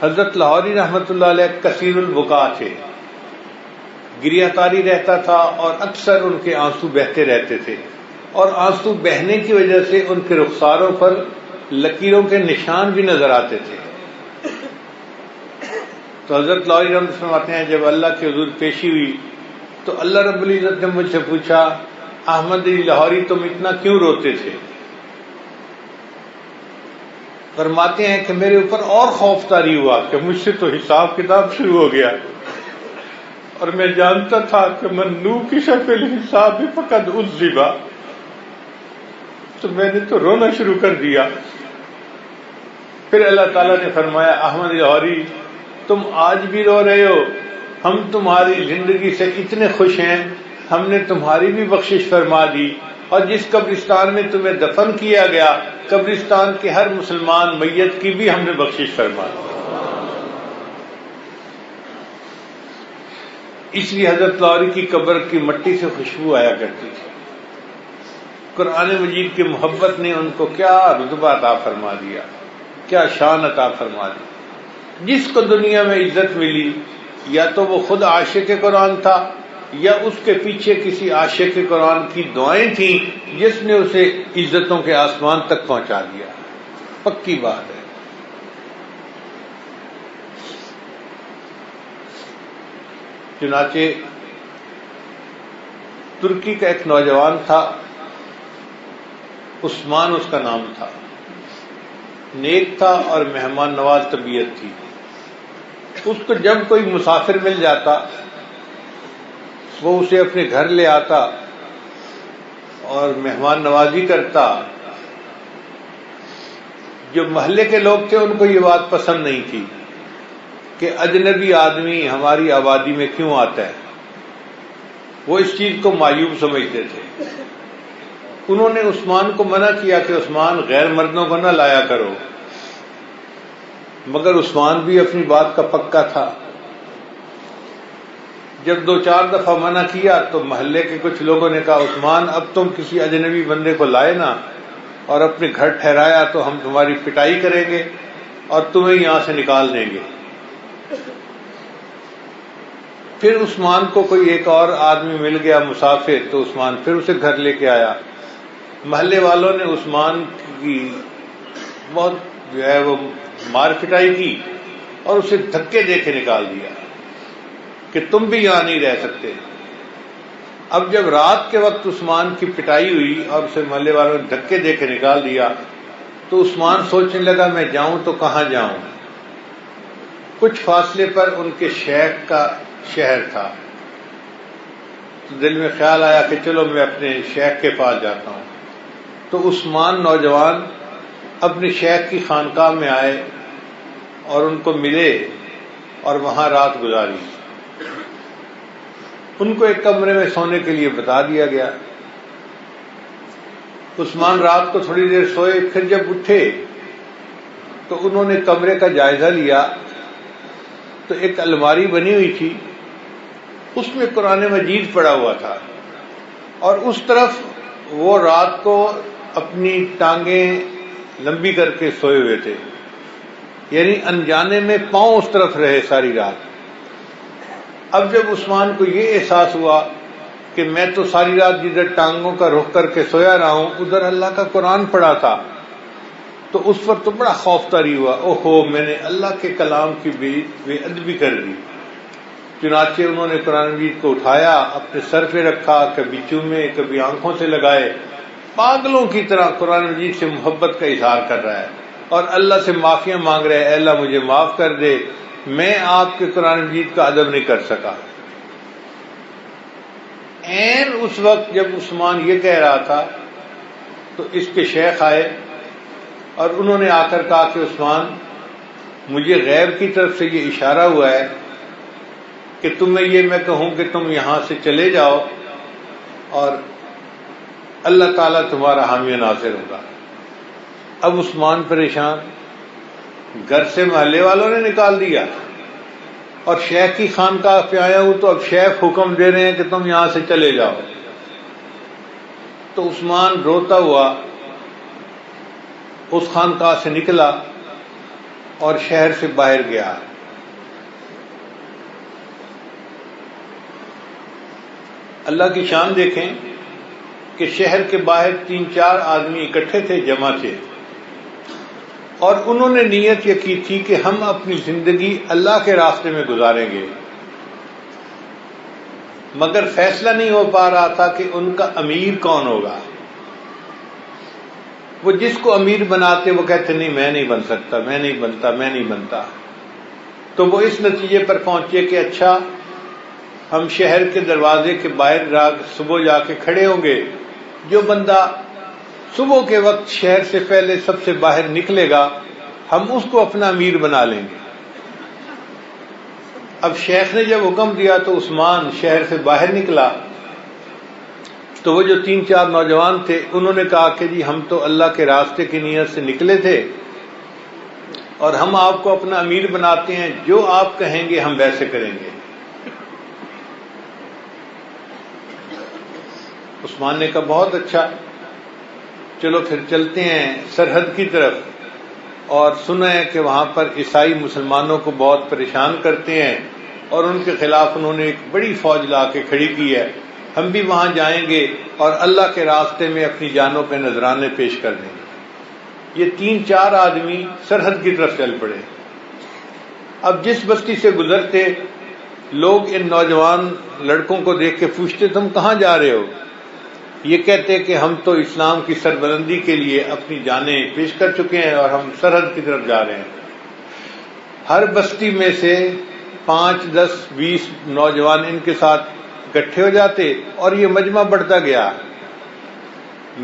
حضرت لاہوری رحمۃ اللہ علیہ کثیر البکا تھے، گریہ تاری رہتا تھا اور اکثر ان کے آنسو بہتے رہتے تھے، اور آنسو بہنے کی وجہ سے ان کے رخساروں پر لکیروں کے نشان بھی نظر آتے تھے۔ تو حضرت لاہوری رحمۃ اللہ فرماتے ہیں جب اللہ کے حضور پیشی ہوئی تو اللہ رب العزت نے مجھ سے پوچھا، احمد علی لاہوری تم اتنا کیوں روتے تھے؟ فرماتے ہیں کہ میرے اوپر اور خوف طاری ہوا کہ مجھ سے تو حساب کتاب شروع ہو گیا، اور میں جانتا تھا کہ من نو کی شکل حساب فقط عذبا، تو میں نے تو رونا شروع کر دیا۔ پھر اللہ تعالیٰ نے فرمایا، احمد علی لاہوری تم آج بھی رو رہے ہو، ہم تمہاری زندگی سے اتنے خوش ہیں، ہم نے تمہاری بھی بخشش فرما دی، اور جس قبرستان میں تمہیں دفن کیا گیا قبرستان کے ہر مسلمان میت کی بھی ہم نے بخشش فرما دی۔ اس لیے حضرت لاہوری کی قبر کی مٹی سے خوشبو آیا کرتی تھی۔ قرآن مجید کی محبت نے ان کو کیا رتبہ عطا فرما دیا، کیا شان عطا فرما دی۔ جس کو دنیا میں عزت ملی یا تو وہ خود عاشق قرآن تھا یا اس کے پیچھے کسی عاشق قرآن کی دعائیں تھیں جس نے اسے عزتوں کے آسمان تک پہنچا دیا۔ پکی بات ہے۔ چنانچہ ترکی کا ایک نوجوان تھا، عثمان اس کا نام تھا، نیک تھا اور مہمان نواز طبیعت تھی۔ اس کو جب کوئی مسافر مل جاتا وہ اسے اپنے گھر لے آتا اور مہمان نوازی کرتا۔ جو محلے کے لوگ تھے ان کو یہ بات پسند نہیں تھی کہ اجنبی آدمی ہماری آبادی میں کیوں آتا ہے، وہ اس چیز کو معیوب سمجھتے تھے۔ انہوں نے عثمان کو منع کیا کہ عثمان غیر مردوں کو نہ لایا کرو، مگر عثمان بھی اپنی بات کا پکا تھا۔ جب 2-4 دفعہ منع کیا تو محلے کے کچھ لوگوں نے کہا، عثمان اب تم کسی اجنبی بندے کو لائے نا اور اپنے گھر ٹھہرایا تو ہم تمہاری پٹائی کریں گے اور تمہیں یہاں سے نکال دیں گے۔ پھر عثمان کو کوئی ایک اور آدمی مل گیا مسافر، تو عثمان پھر اسے گھر لے کے آیا۔ محلے والوں نے عثمان کی بہت جو ہے وہ مار پٹائی کی اور اسے دھکے دے کے نکال دیا کہ تم بھی یہاں نہیں رہ سکتے۔ اب جب رات کے وقت عثمان کی پٹائی ہوئی اور اسے محلے والوں نے دھکے دے کے نکال دیا تو عثمان سوچنے لگا میں جاؤں تو کہاں جاؤں۔ کچھ فاصلے پر ان کے شیخ کا شہر تھا، تو دل میں خیال آیا کہ چلو میں اپنے شیخ کے پاس جاتا ہوں۔ تو عثمان نوجوان اپنے شیخ کی خانقاہ میں آئے اور ان کو ملے اور وہاں رات گزاری۔ ان کو ایک کمرے میں سونے کے لیے بتا دیا گیا۔ عثمان رات کو تھوڑی دیر سوئے، پھر جب اٹھے تو انہوں نے کمرے کا جائزہ لیا تو ایک الماری بنی ہوئی تھی، اس میں قرآن مجید پڑا ہوا تھا، اور اس طرف وہ رات کو اپنی ٹانگیں لمبی کر کے سوئے ہوئے تھے، یعنی انجانے میں پاؤں اس طرف رہے ساری رات۔ اب جب عثمان کو یہ احساس ہوا کہ میں تو ساری رات جدھر ٹانگوں کا رخ کر کے سویا رہا ہوں ادھر اللہ کا قرآن پڑھا تھا، تو اس پر تو بڑا خوف طاری ہوا، اوہو میں نے اللہ کے کلام کی بے ادبی کر دی۔ چنانچہ انہوں نے قرآن مجید کو اٹھایا، اپنے سر پہ رکھا، کبھی چومے کبھی آنکھوں سے لگائے، پاگلوں کی طرح قرآن مجید سے محبت کا اظہار کر رہا ہے اور اللہ سے معافیاں مانگ رہا ہے، اے اللہ مجھے معاف کر دے، میں آپ کے قرآن مجید کا ادب نہیں کر سکا۔ عین اس وقت جب عثمان یہ کہہ رہا تھا تو اس کے شیخ آئے اور انہوں نے آ کر کہا کہ عثمان مجھے غیب کی طرف سے یہ اشارہ ہوا ہے کہ تمہیں یہ میں کہوں کہ تم یہاں سے چلے جاؤ اور اللہ تعالیٰ تمہارا حامی و ناصر ہوگا۔ اب عثمان پریشان، گھر سے محلے والوں نے نکال دیا اور شیخ کی خانقاہ پہ آیا ہوں تو اب شیخ حکم دے رہے ہیں کہ تم یہاں سے چلے جاؤ۔ تو عثمان روتا ہوا اس خانقاہ سے نکلا اور شہر سے باہر گیا۔ اللہ کی شان دیکھیں کہ شہر کے باہر 3-4 آدمی اکٹھے تھے، جمع تھے، اور انہوں نے نیت یہ کی تھی کہ ہم اپنی زندگی اللہ کے راستے میں گزاریں گے، مگر فیصلہ نہیں ہو پا رہا تھا کہ ان کا امیر کون ہوگا۔ وہ جس کو امیر بناتے وہ کہتے نہیں میں نہیں بن سکتا، میں نہیں بنتا، میں نہیں بنتا۔ تو وہ اس نتیجے پر پہنچے کہ اچھا ہم شہر کے دروازے کے باہر صبح جا کے کھڑے ہوں گے، جو بندہ صبح کے وقت شہر سے پہلے سب سے باہر نکلے گا ہم اس کو اپنا امیر بنا لیں گے۔ اب شیخ نے جب حکم دیا تو عثمان شہر سے باہر نکلا، تو وہ جو 3-4 نوجوان تھے انہوں نے کہا کہ جی ہم تو اللہ کے راستے کی نیت سے نکلے تھے اور ہم آپ کو اپنا امیر بناتے ہیں، جو آپ کہیں گے ہم ویسے کریں گے۔ عثمان نے کہا بہت اچھا، چلو پھر چلتے ہیں سرحد کی طرف، اور سنا ہے کہ وہاں پر عیسائی مسلمانوں کو بہت پریشان کرتے ہیں اور ان کے خلاف انہوں نے ایک بڑی فوج لا کے کھڑی کی ہے، ہم بھی وہاں جائیں گے اور اللہ کے راستے میں اپنی جانوں پہ نذرانے پیش کر دیں گے۔ یہ 3-4 آدمی سرحد کی طرف چل پڑے۔ اب جس بستی سے گزرتے لوگ ان نوجوان لڑکوں کو دیکھ کے پوچھتے تم کہاں جا رہے ہو؟ یہ کہتے کہ ہم تو اسلام کی سربلندی کے لیے اپنی جانیں پیش کر چکے ہیں اور ہم سرحد کی طرف جا رہے ہیں۔ ہر بستی میں سے 5, 10, 20 نوجوان ان کے ساتھ اکٹھے ہو جاتے اور یہ مجمع بڑھتا گیا۔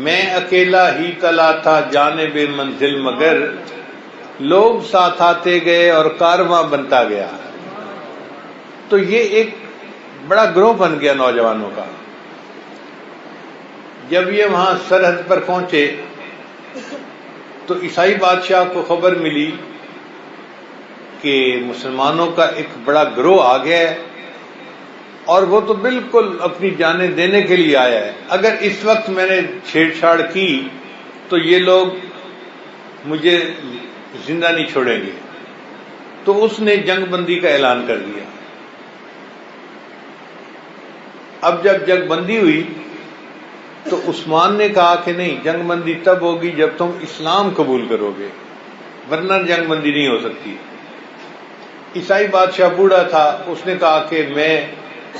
میں اکیلا ہی چلا تھا جانب منزل مگر، لوگ ساتھ آتے گئے اور کارواں بنتا گیا۔ تو یہ ایک بڑا گروہ بن گیا نوجوانوں کا۔ جب یہ وہاں سرحد پر پہنچے تو عیسائی بادشاہ کو خبر ملی کہ مسلمانوں کا ایک بڑا گروہ آ گیا ہے اور وہ تو بالکل اپنی جانیں دینے کے لیے آیا ہے، اگر اس وقت میں نے چھیڑ چھاڑ کی تو یہ لوگ مجھے زندہ نہیں چھوڑیں گے۔ تو اس نے جنگ بندی کا اعلان کر دیا۔ اب جب جنگ بندی ہوئی تو عثمان نے کہا کہ نہیں، جنگ بندی تب ہوگی جب تم اسلام قبول کرو گے، ورنہ جنگ بندی نہیں ہو سکتی۔ عیسائی بادشاہ بوڑھا تھا، اس نے کہا کہ میں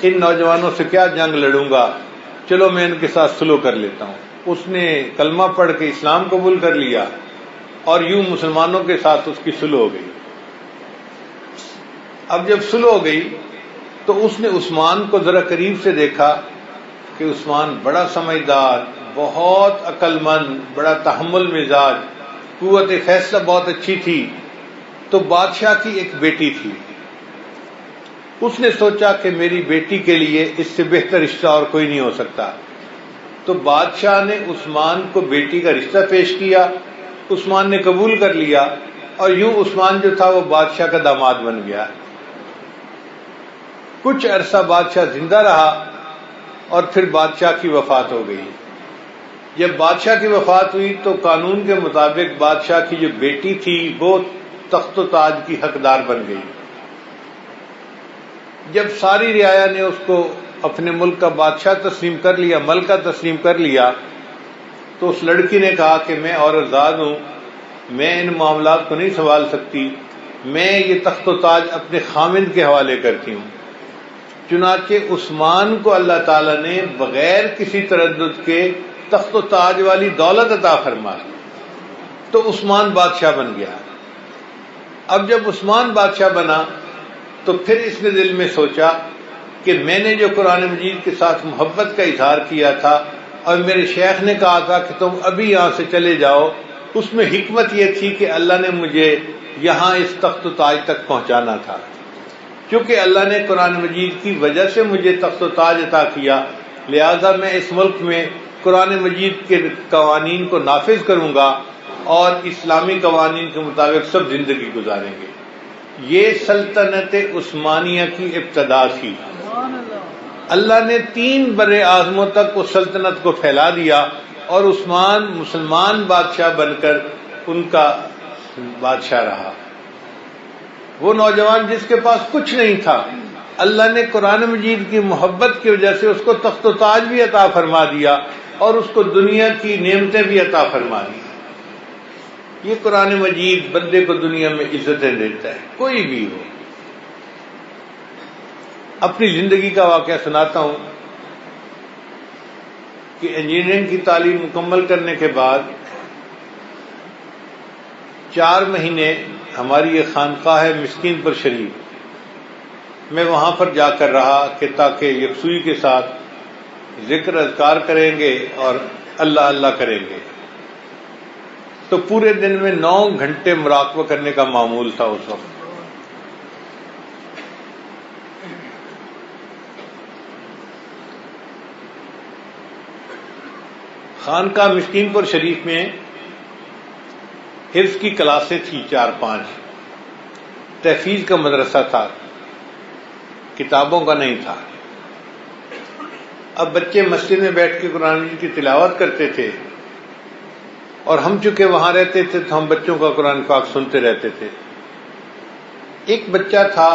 ان نوجوانوں سے کیا جنگ لڑوں گا، چلو میں ان کے ساتھ صلح کر لیتا ہوں۔ اس نے کلمہ پڑھ کے اسلام قبول کر لیا اور یوں مسلمانوں کے ساتھ اس کی صلح ہو گئی۔ اب جب صلح ہو گئی تو اس نے عثمان کو ذرا قریب سے دیکھا کہ عثمان بڑا سمجھدار، بہت عقل مند، بڑا تحمل مزاج، قوت فیصلہ بہت اچھی تھی۔ تو بادشاہ کی ایک بیٹی تھی، اس نے سوچا کہ میری بیٹی کے لیے اس سے بہتر رشتہ اور کوئی نہیں ہو سکتا۔ تو بادشاہ نے عثمان کو بیٹی کا رشتہ پیش کیا، عثمان نے قبول کر لیا، اور یوں عثمان جو تھا وہ بادشاہ کا داماد بن گیا۔ کچھ عرصہ بادشاہ زندہ رہا اور پھر بادشاہ کی وفات ہو گئی۔ جب بادشاہ کی وفات ہوئی تو قانون کے مطابق بادشاہ کی جو بیٹی تھی وہ تخت و تاج کی حقدار بن گئی۔ جب ساری رعایا نے اس کو اپنے ملک کا بادشاہ تسلیم کر لیا، ملکہ تسلیم کر لیا، تو اس لڑکی نے کہا کہ میں عورت زاد ہوں، میں ان معاملات کو نہیں سنبھال سکتی، میں یہ تخت و تاج اپنے خامند کے حوالے کرتی ہوں۔ چنانچہ عثمان کو اللہ تعالیٰ نے بغیر کسی تردد کے تخت و تاج والی دولت عطا فرمائی، تو عثمان بادشاہ بن گیا۔ اب جب عثمان بادشاہ بنا تو پھر اس نے دل میں سوچا کہ میں نے جو قرآن مجید کے ساتھ محبت کا اظہار کیا تھا اور میرے شیخ نے کہا تھا کہ تم ابھی یہاں سے چلے جاؤ، اس میں حکمت یہ تھی کہ اللہ نے مجھے یہاں اس تخت و تاج تک پہنچانا تھا۔ کیونکہ اللہ نے قرآن مجید کی وجہ سے مجھے تخت و تاج عطا کیا، لہذا میں اس ملک میں قرآن مجید کے قوانین کو نافذ کروں گا اور اسلامی قوانین کے مطابق سب زندگی گزاریں گے۔ یہ سلطنت عثمانیہ کی ابتدا تھی۔ اللہ نے 3 برے اعظموں تک اس سلطنت کو پھیلا دیا اور عثمان مسلمان بادشاہ بن کر ان کا بادشاہ رہا۔ وہ نوجوان جس کے پاس کچھ نہیں تھا، اللہ نے قرآن مجید کی محبت کی وجہ سے اس کو تخت و تاج بھی عطا فرما دیا اور اس کو دنیا کی نعمتیں بھی عطا فرما دی۔ یہ قرآن مجید بندے کو دنیا میں عزتیں دیتا ہے، کوئی بھی ہو۔ اپنی زندگی کا واقعہ سناتا ہوں کہ انجینئرنگ کی تعلیم مکمل کرنے کے بعد 4 مہینے ہماری یہ خانقاہ ہے مسکین پر شریف، میں وہاں پر جا کر رہا کہ تاکہ یکسوئی کے ساتھ ذکر اذکار کریں گے اور اللہ اللہ کریں گے۔ تو پورے دن میں 9 گھنٹے مراقبہ کرنے کا معمول تھا اس وقت۔ خانقاہ مسکین پور شریف میں حفظ کی کلاسیں تھیں 4-5، تحفیظ کا مدرسہ تھا، کتابوں کا نہیں تھا۔ اب بچے مسجد میں بیٹھ کے قرآن مجید کی تلاوت کرتے تھے اور ہم چونکہ وہاں رہتے تھے تو ہم بچوں کا قرآن پاک سنتے رہتے تھے۔ ایک بچہ تھا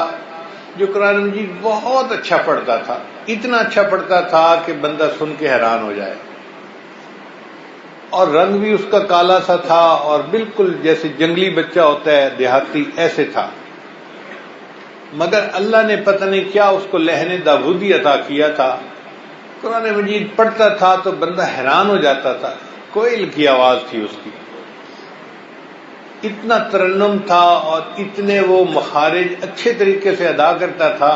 جو قرآن مجید بہت اچھا پڑھتا تھا، اتنا اچھا پڑھتا تھا کہ بندہ سن کے حیران ہو جائے، اور رنگ بھی اس کا کالا سا تھا اور بالکل جیسے جنگلی بچہ ہوتا ہے دیہاتی، ایسے تھا۔ مگر اللہ نے پتہ نہیں کیا اس کو لہن داودی عطا کیا تھا، قرآن مجید پڑھتا تھا تو بندہ حیران ہو جاتا تھا۔ کوئل کی آواز تھی اس کی، اتنا ترنم تھا اور اتنے وہ مخارج اچھے طریقے سے ادا کرتا تھا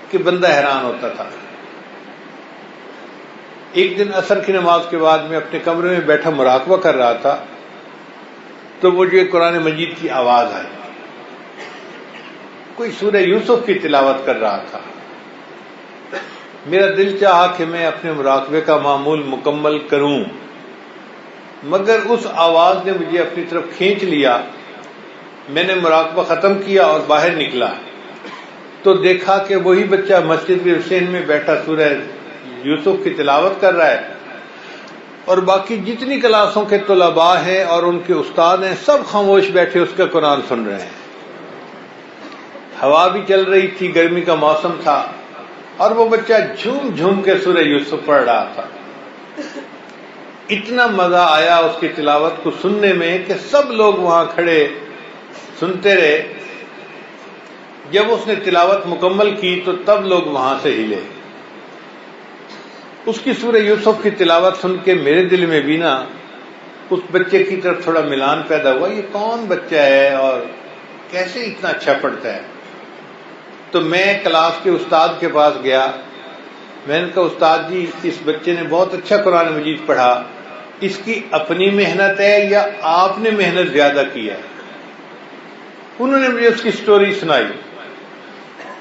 کہ بندہ حیران ہوتا تھا۔ ایک دن عصر کی نماز کے بعد میں اپنے کمرے میں بیٹھا مراقبہ کر رہا تھا تو مجھے قرآن مجید کی آواز آئی، کوئی سورہ یوسف کی تلاوت کر رہا تھا۔ میرا دل چاہا کہ میں اپنے مراقبے کا معمول مکمل کروں، مگر اس آواز نے مجھے اپنی طرف کھینچ لیا۔ میں نے مراقبہ ختم کیا اور باہر نکلا تو دیکھا کہ وہی بچہ مسجد کے حسین میں بیٹھا سورہ یوسف کی تلاوت کر رہا ہے، اور باقی جتنی کلاسوں کے طلباء ہیں اور ان کے استاد ہیں سب خاموش بیٹھے اس کا قرآن سن رہے ہیں۔ ہوا بھی چل رہی تھی، گرمی کا موسم تھا، اور وہ بچہ جھوم جھوم کے سورہ یوسف پڑھ رہا تھا۔ اتنا مزہ آیا اس کی تلاوت کو سننے میں کہ سب لوگ وہاں کھڑے سنتے رہے. جب اس نے تلاوت مکمل کی تو تب لوگ وہاں سے ہلے. اس کی سورہ یوسف کی تلاوت سن کے میرے دل میں بھی نا اس بچے کی طرف تھوڑا ملان پیدا ہوا. یہ کون بچہ ہے اور کیسے اتنا اچھا پڑھتا ہے؟ تو میں کلاس کے استاد کے پاس گیا. میں نے کہا استاد جی اس بچے نے بہت اچھا قرآن مجید پڑھا، اس کی اپنی محنت ہے یا آپ نے محنت زیادہ کی ہے؟ انہوں نے مجھے اس کی سٹوری سنائی.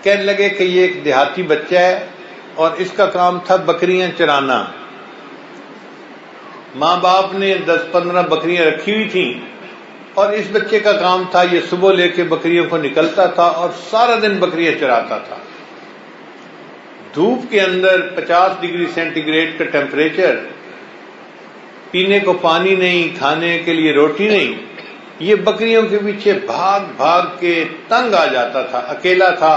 کہنے لگے کہ یہ ایک دیہاتی بچہ ہے اور اس کا کام تھا بکریاں چرانا. ماں باپ نے 10-15 بکریاں رکھی ہوئی تھیں اور اس بچے کا کام تھا یہ صبح لے کے بکریوں کو نکلتا تھا اور سارا دن بکریاں چراتا تھا. دھوپ کے اندر 50 ڈگری سینٹی گریڈ کا ٹیمپریچر، پینے کو پانی نہیں، کھانے کے لیے روٹی نہیں. یہ بکریوں کے پیچھے بھاگ بھاگ کے تنگ آ جاتا تھا، اکیلا تھا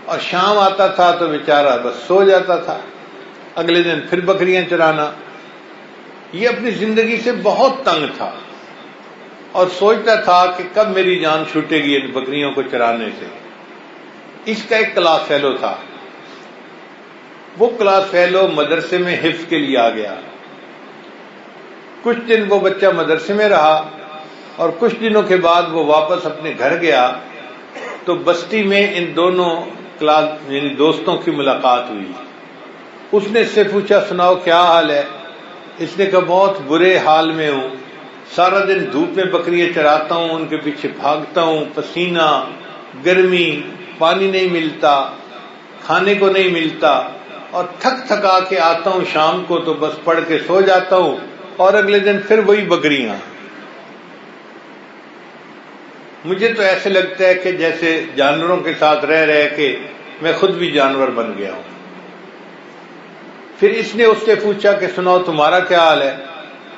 اور شام آتا تھا تو بیچارہ بس سو جاتا تھا. اگلے دن پھر بکریاں چرانا. یہ اپنی زندگی سے بہت تنگ تھا اور سوچتا تھا کہ کب میری جان چھوٹے گی ان بکریوں کو چرانے سے. اس کا ایک کلاس فیلو تھا. وہ کلاس فیلو مدرسے میں حفظ کے لیے آ گیا. کچھ دن وہ بچہ مدرسے میں رہا اور کچھ دنوں کے بعد وہ واپس اپنے گھر گیا تو بستی میں ان دونوں کلاس یعنی دوستوں کی ملاقات ہوئی. اس نے اس سے پوچھا سناؤ کیا حال ہے؟ اس نے کہا بہت برے حال میں ہوں، سارا دن دھوپ میں بکریاں چراتا ہوں، ان کے پیچھے بھاگتا ہوں، پسینہ، گرمی، پانی نہیں ملتا، کھانے کو نہیں ملتا اور تھک تھکا کے آتا ہوں شام کو تو بس پڑھ کے سو جاتا ہوں اور اگلے دن پھر وہی بکریاں. مجھے تو ایسے لگتا ہے کہ جیسے جانوروں کے ساتھ رہ رہ کے میں خود بھی جانور بن گیا ہوں. پھر اس نے اس سے پوچھا کہ سناؤ تمہارا کیا حال ہے؟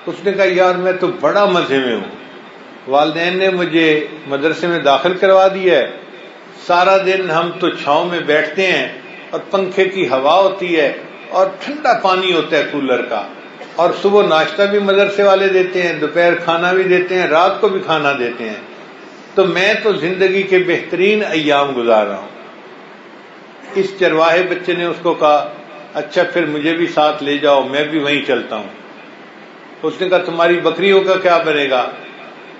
اس نے کہا یار میں تو بڑا مزے میں ہوں. والدین نے مجھے مدرسے میں داخل کروا دیا ہے. سارا دن ہم تو چھاؤں میں بیٹھتے ہیں اور پنکھے کی ہوا ہوتی ہے اور ٹھنڈا پانی ہوتا ہے کولر کا، اور صبح ناشتہ بھی مدرسے والے دیتے ہیں، دوپہر کھانا بھی دیتے ہیں، رات کو بھی کھانا دیتے ہیں. تو میں تو زندگی کے بہترین ایام گزار رہا ہوں. اس چرواہے بچے نے اس کو کہا اچھا پھر مجھے بھی ساتھ لے جاؤ، میں بھی وہیں چلتا ہوں. اس نے کہا تمہاری بکریوں کا کیا بنے گا؟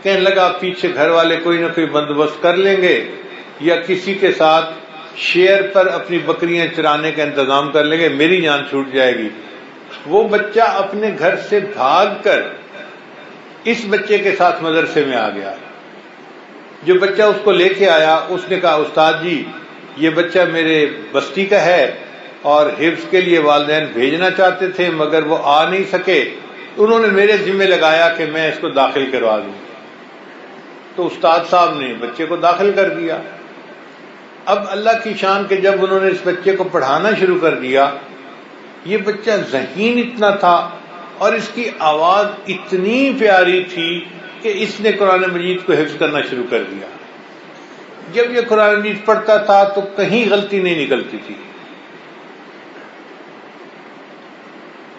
کہنے لگا پیچھے گھر والے کوئی نہ کوئی بندوبست کر لیں گے یا کسی کے ساتھ شیئر پر اپنی بکریاں چرانے کا انتظام کر لیں گے، میری جان چھوٹ جائے گی. وہ بچہ اپنے گھر سے بھاگ کر اس بچے کے ساتھ مدرسے میں آ گیا. جو بچہ اس کو لے کے آیا اس نے کہا استاد جی یہ بچہ میرے بستی کا ہے اور حفظ کے لیے والدین بھیجنا چاہتے تھے مگر وہ آ نہیں سکے، انہوں نے میرے ذمہ لگایا کہ میں اس کو داخل کروا دوں. تو استاد صاحب نے بچے کو داخل کر دیا. اب اللہ کی شان کہ جب انہوں نے اس بچے کو پڑھانا شروع کر دیا، یہ بچہ ذہین اتنا تھا اور اس کی آواز اتنی پیاری تھی کہ اس نے قرآن مجید کو حفظ کرنا شروع کر دیا. جب یہ قرآن مجید پڑھتا تھا تو کہیں غلطی نہیں نکلتی تھی.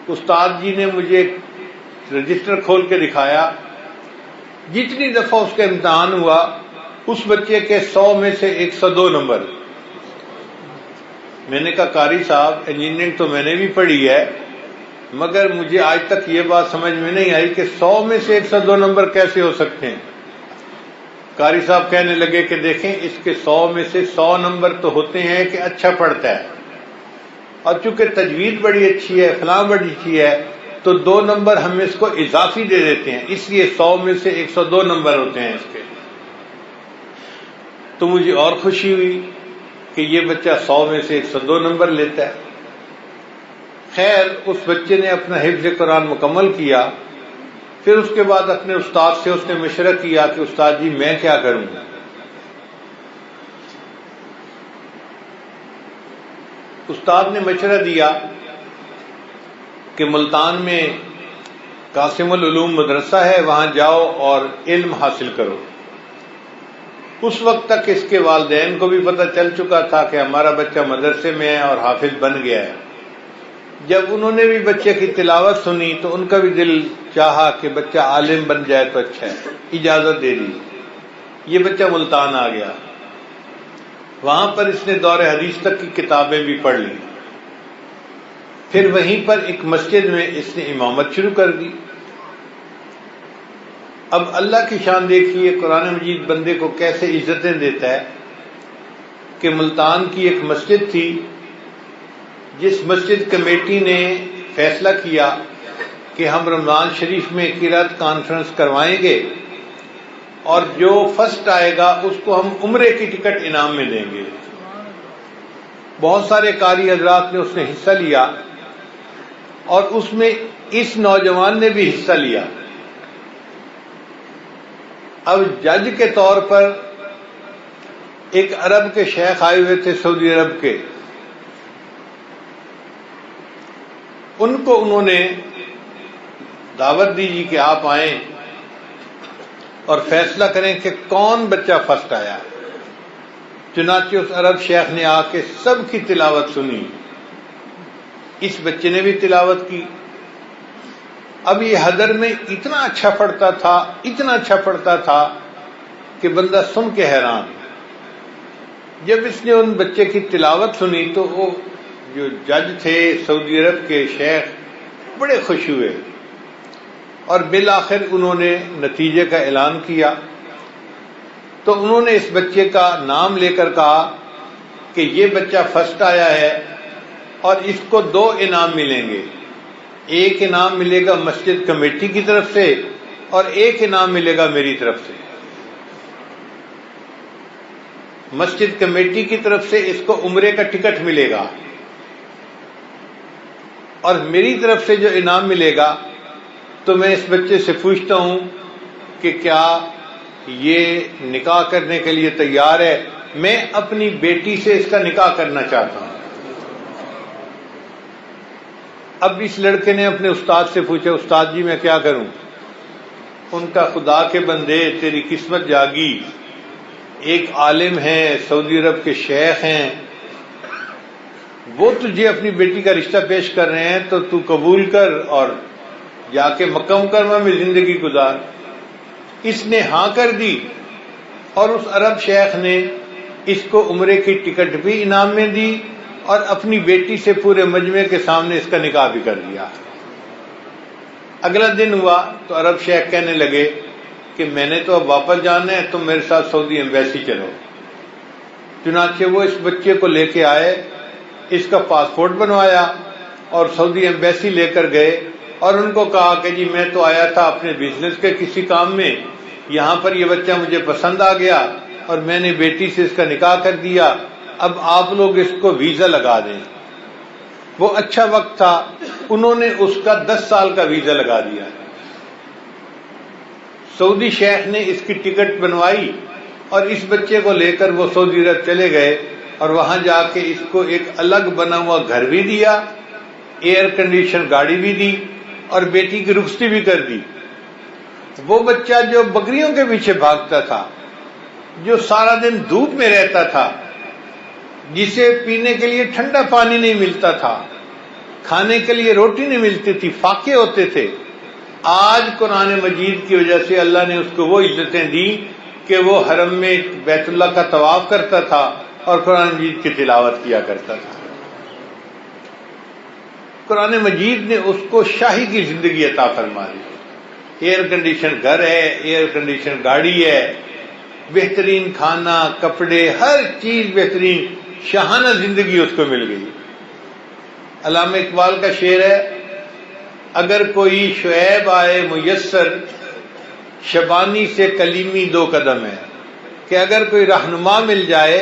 استاد جی نے مجھے رجسٹر کھول کے دکھایا، جتنی دفعہ اس کا امتحان ہوا اس بچے کے 100 میں سے 102 نمبر. میں نے کہا قاری صاحب انجینئرنگ تو میں نے بھی پڑھی ہے مگر مجھے آج تک یہ بات سمجھ میں نہیں آئی کہ 100 میں سے 102 نمبر کیسے ہو سکتے ہیں. قاری صاحب کہنے لگے کہ دیکھیں اس کے 100 میں سے 100 نمبر تو ہوتے ہیں کہ اچھا پڑھتا ہے اور چونکہ تجوید بڑی اچھی ہے، فلاں بڑی اچھی ہے تو 2 نمبر ہم اس کو اضافی دے دیتے ہیں، اس لیے 100 میں سے 102 نمبر ہوتے ہیں اس کے. تو مجھے اور خوشی ہوئی کہ یہ بچہ 100 میں سے 102 نمبر لیتا ہے. خیر اس بچے نے اپنا حفظ قرآن مکمل کیا. پھر اس کے بعد اپنے استاد سے اس نے مشورہ کیا کہ استاد جی میں کیا کروں. استاد نے مشورہ دیا کہ ملتان میں قاسم العلوم مدرسہ ہے، وہاں جاؤ اور علم حاصل کرو. اس وقت تک اس کے والدین کو بھی پتہ چل چکا تھا کہ ہمارا بچہ مدرسے میں ہے اور حافظ بن گیا ہے. جب انہوں نے بھی بچے کی تلاوت سنی تو ان کا بھی دل چاہا کہ بچہ عالم بن جائے تو اچھا ہے، اجازت دے دی۔ یہ بچہ ملتان آ گیا، وہاں پر اس نے دور حدیث تک کی کتابیں بھی پڑھ لی، پھر وہیں پر ایک مسجد میں اس نے امامت شروع کر دی۔ اب اللہ کی شان دیکھیے، قرآن مجید بندے کو کیسے عزتیں دیتا ہے کہ ملتان کی ایک مسجد تھی، جس مسجد کمیٹی نے فیصلہ کیا کہ ہم رمضان شریف میں قرات کانفرنس کروائیں گے اور جو فرسٹ آئے گا اس کو ہم عمرے کی ٹکٹ انعام میں دیں گے۔ بہت سارے قاری حضرات نے اس میں حصہ لیا اور اس میں اس نوجوان نے بھی حصہ لیا۔ اب جج کے طور پر ایک عرب کے شیخ آئے ہوئے تھے، سعودی عرب کے، ان کو انہوں نے دعوت دی کہ آپ آئیں اور فیصلہ کریں کہ کون بچہ فرسٹ آیا۔ چنانچہ اس عرب شیخ نے آ کے سب کی تلاوت سنی، اس بچے نے بھی تلاوت کی۔ اب یہ حضر میں اتنا اچھا پڑھتا تھا، اتنا اچھا پڑھتا تھا کہ بندہ سن کے حیران۔ جب اس نے ان بچے کی تلاوت سنی تو وہ جو جج تھے سعودی عرب کے شیخ بڑے خوش ہوئے اور بالآخر انہوں نے نتیجے کا اعلان کیا۔ تو انہوں نے اس بچے کا نام لے کر کہا کہ یہ بچہ فرسٹ آیا ہے اور اس کو 2 انعام ملیں گے، ایک انعام ملے گا مسجد کمیٹی کی طرف سے اور ایک انعام ملے گا میری طرف سے۔ مسجد کمیٹی کی طرف سے اس کو عمرے کا ٹکٹ ملے گا اور میری طرف سے جو انعام ملے گا تو میں اس بچے سے پوچھتا ہوں کہ کیا یہ نکاح کرنے کے لیے تیار ہے؟ میں اپنی بیٹی سے اس کا نکاح کرنا چاہتا ہوں۔ اب اس لڑکے نے اپنے استاد سے پوچھا، استاد جی میں کیا کروں؟ ان کا خدا کے بندے تیری قسمت جاگی، ایک عالم ہیں، سعودی عرب کے شیخ ہیں، وہ تجھے اپنی بیٹی کا رشتہ پیش کر رہے ہیں تو تو قبول کر اور جا کے مکہ مکرمہ میں زندگی گزار۔ اس نے ہاں کر دی اور اس عرب شیخ نے اس کو عمرے کی ٹکٹ بھی انعام میں دی اور اپنی بیٹی سے پورے مجمع کے سامنے اس کا نکاح بھی کر دیا۔ اگلا دن ہوا تو عرب شیخ کہنے لگے کہ میں نے تو اب واپس جانا ہے، تم میرے ساتھ سعودی ایمبیسی چلو۔ چنانچہ وہ اس بچے کو لے کے آئے، اس کا پاسپورٹ بنوایا اور سعودی ایمبیسی لے کر گئے اور ان کو کہا کہ جی میں تو آیا تھا اپنے بزنس کے کسی کام میں، یہاں پر یہ بچہ مجھے پسند آ گیا اور میں نے بیٹی سے اس کا نکاح کر دیا، اب آپ لوگ اس کو ویزا لگا دیں۔ وہ اچھا وقت تھا، انہوں نے اس کا 10 سال کا ویزا لگا دیا۔ سعودی شیخ نے اس کی ٹکٹ بنوائی اور اس بچے کو لے کر وہ سعودی عرب چلے گئے اور وہاں جا کے اس کو ایک الگ بنا ہوا گھر بھی دیا، ایئر کنڈیشن گاڑی بھی دی اور بیٹی کی رخصتی بھی کر دی۔ وہ بچہ جو بکریوں کے پیچھے بھاگتا تھا، جو سارا دن دھوپ میں رہتا تھا، جسے پینے کے لیے ٹھنڈا پانی نہیں ملتا تھا، کھانے کے لیے روٹی نہیں ملتی تھی، فاقے ہوتے تھے، آج قرآن مجید کی وجہ سے اللہ نے اس کو وہ عزتیں دی کہ وہ حرم میں بیت اللہ کا طواف کرتا تھا اور قرآن مجید کی تلاوت کیا کرتا تھا۔ قرآن مجید نے اس کو شاہی کی زندگی عطا فرما دی، ایئر کنڈیشن گھر ہے، ایئر کنڈیشن گاڑی ہے، بہترین کھانا، کپڑے، ہر چیز بہترین، شاہانہ زندگی اس کو مل گئی۔ علامہ اقبال کا شعر ہے، اگر کوئی شعیب آئے میسر، شبانی سے کلیمی 2 قدم ہے، کہ اگر کوئی رہنما مل جائے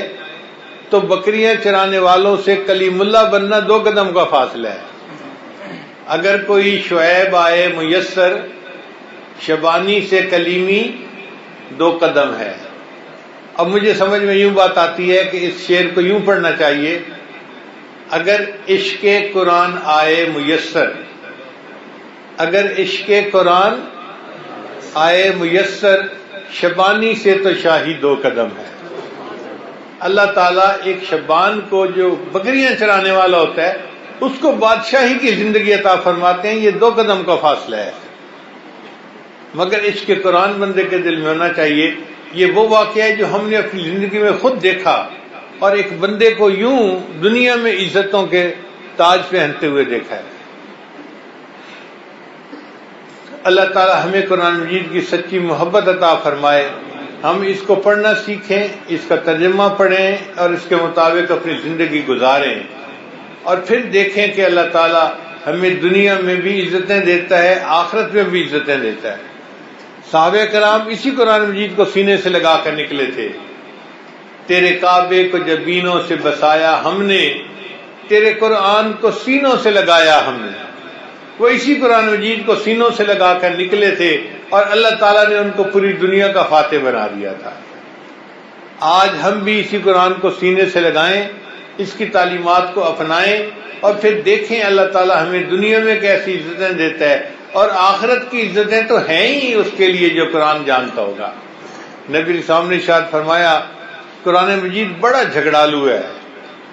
تو بکریاں چرانے والوں سے کلیم اللہ بننا 2 قدم کا فاصلہ ہے۔ اگر کوئی شعیب آئے میسر، شبانی سے کلیمی 2 قدم ہے۔ اب مجھے سمجھ میں یوں بات آتی ہے کہ اس شعر کو یوں پڑھنا چاہیے، اگر عشق قرآن آئے میسر، اگر عشق قرآن آئے میسر، شبانی سے تو شاہی 2 قدم ہے۔ اللہ تعالیٰ ایک شبان کو جو بکریاں چرانے والا ہوتا ہے اس کو بادشاہی کی زندگی عطا فرماتے ہیں. یہ 2 قدم کا فاصلہ ہے. مگر عشق قرآن بندے کے دل میں ہونا چاہیے. یہ وہ واقعہ ہے جو ہم نے اپنی زندگی میں خود دیکھا اور ایک بندے کو یوں دنیا میں عزتوں کے تاج پہنتے ہوئے دیکھا ہے. اللہ تعالی ہمیں قرآن مجید کی سچی محبت عطا فرمائے. ہم اس کو پڑھنا سیکھیں، اس کا ترجمہ پڑھیں اور اس کے مطابق اپنی زندگی گزاریں، اور پھر دیکھیں کہ اللہ تعالی ہمیں دنیا میں بھی عزتیں دیتا ہے، آخرت میں بھی عزتیں دیتا ہے. صحابہ کرام اسی قرآن مجید کو سینے سے لگا کر نکلے تھے. تیرے کعبے کو جبینوں سے بسایا ہم نے، تیرے قرآن کو سینوں سے لگایا ہم نے. وہ اسی قرآن مجید کو سینوں سے لگا کر نکلے تھے اور اللہ تعالیٰ نے ان کو پوری دنیا کا فاتح بنا دیا تھا. آج ہم بھی اسی قرآن کو سینے سے لگائیں، اس کی تعلیمات کو اپنائیں، اور پھر دیکھیں اللہ تعالیٰ ہمیں دنیا میں کیسی عزتیں دیتا ہے، اور آخرت کی عزتیں تو ہیں ہی اس کے لیے جو قرآن جانتا ہوگا. نبی سامنے ارشاد فرمایا قرآن مجید بڑا جھگڑالو ہے،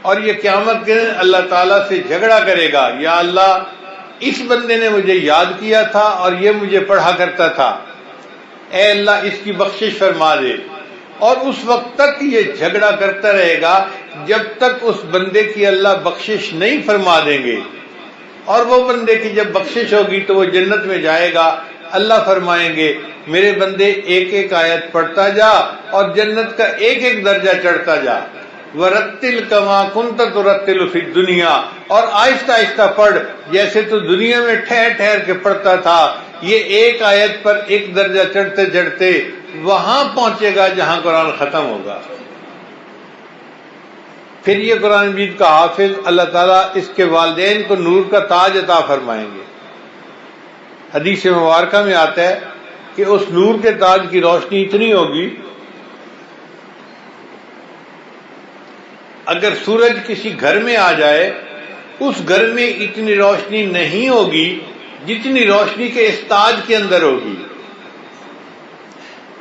اور یہ قیامت کے دن اللہ تعالیٰ سے جھگڑا کرے گا، یا اللہ اس بندے نے مجھے یاد کیا تھا اور یہ مجھے پڑھا کرتا تھا، اے اللہ اس کی بخشش فرما دے. اور اس وقت تک یہ جھگڑا کرتا رہے گا جب تک اس بندے کی اللہ بخشش نہیں فرما دیں گے. اور وہ بندے کی جب بخشش ہوگی تو وہ جنت میں جائے گا. اللہ فرمائیں گے میرے بندے ایک ایک آیت پڑھتا جا اور جنت کا ایک ایک درجہ چڑھتا جا. وَرَتِّلْ كَمَا كُنْتَ تُرَتِّلُ فِي الدُّنْيَا، اور آہستہ آہستہ پڑھ جیسے تو دنیا میں ٹھہر ٹھہر کے پڑھتا تھا. یہ ایک آیت پر ایک درجہ چڑھتے چڑھتے وہاں پہنچے گا جہاں قرآن ختم ہوگا. پھر یہ قرآن مجید کا حافظ اللہ تعالیٰ اس کے والدین کو نور کا تاج عطا فرمائیں گے. حدیث مبارکہ میں آتا ہے کہ اس نور کے تاج کی روشنی اتنی ہوگی، اگر سورج کسی گھر میں آ جائے اس گھر میں اتنی روشنی نہیں ہوگی جتنی روشنی کے اس تاج کے اندر ہوگی.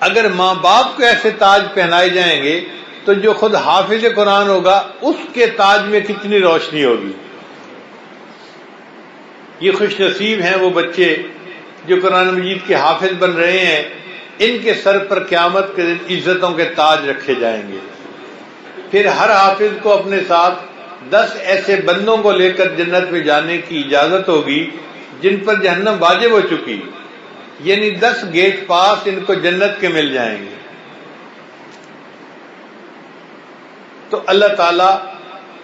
اگر ماں باپ کو ایسے تاج پہنائے جائیں گے تو جو خود حافظ قرآن ہوگا اس کے تاج میں کتنی روشنی ہوگی. یہ خوش نصیب ہیں وہ بچے جو قرآن مجید کے حافظ بن رہے ہیں. ان کے سر پر قیامت کے دن عزتوں کے تاج رکھے جائیں گے. پھر ہر حافظ کو اپنے ساتھ 10 ایسے بندوں کو لے کر جنت میں جانے کی اجازت ہوگی جن پر جہنم واجب ہو چکی، یعنی 10 گیٹ پاس ان کو جنت کے مل جائیں گے. تو اللہ تعالیٰ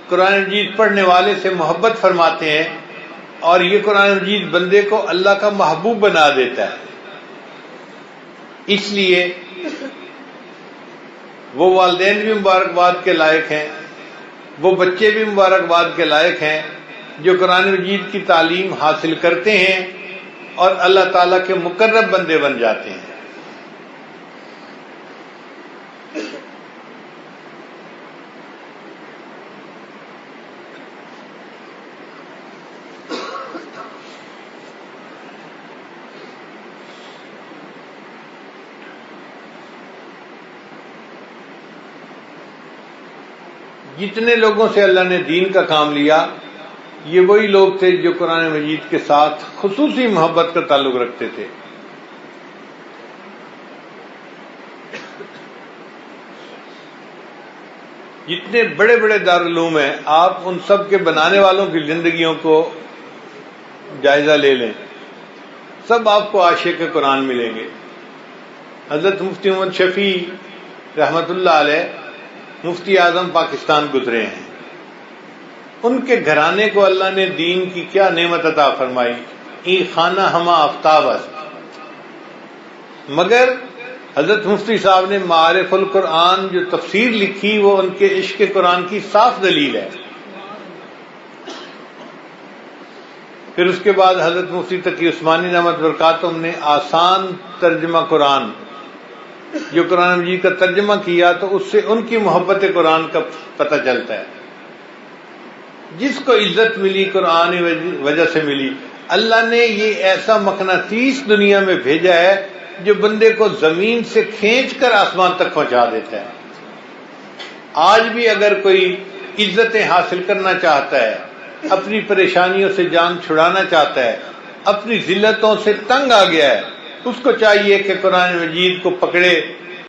قرآن مجید پڑھنے والے سے محبت فرماتے ہیں، اور یہ قرآن مجید بندے کو اللہ کا محبوب بنا دیتا ہے. اس لیے وہ والدین بھی مبارکباد کے لائق ہیں، وہ بچے بھی مبارکباد کے لائق ہیں جو قرآن مجید کی تعلیم حاصل کرتے ہیں اور اللہ تعالیٰ کے مقرب بندے بن جاتے ہیں. جتنے لوگوں سے اللہ نے دین کا کام لیا یہ وہی لوگ تھے جو قرآن مجید کے ساتھ خصوصی محبت کا تعلق رکھتے تھے. جتنے بڑے بڑے دارالعلوم ہیں آپ ان سب کے بنانے والوں کی زندگیوں کو جائزہ لے لیں، سب آپ کو عاشق قرآن ملیں گے. حضرت مفتی محمد شفیع رحمت اللہ علیہ مفتی اعظم پاکستان گزرے ہیں. ان کے گھرانے کو اللہ نے دین کی کیا نعمت عطا فرمائی. ای خانہ ہما آفتاب است. مگر حضرت مفتی صاحب نے معارف القرآن جو تفسیر لکھی وہ ان کے عشق قرآن کی صاف دلیل ہے. پھر اس کے بعد حضرت مفتی تقی عثمانی رحمت برکاتہم نے آسان ترجمہ قرآن جو قرآن مجید کا ترجمہ کیا تو اس سے ان کی محبت قرآن کا پتہ چلتا ہے. جس کو عزت ملی قرآن وجہ سے ملی. اللہ نے یہ ایسا مقناطیس دنیا میں بھیجا ہے جو بندے کو زمین سے کھینچ کر آسمان تک پہنچا دیتا ہے. آج بھی اگر کوئی عزتیں حاصل کرنا چاہتا ہے اپنی پریشانیوں سے جان چھڑانا چاہتا ہے، اپنی ذلتوں سے تنگ آ گیا ہے، اس کو چاہیے کہ قرآن مجید کو پکڑے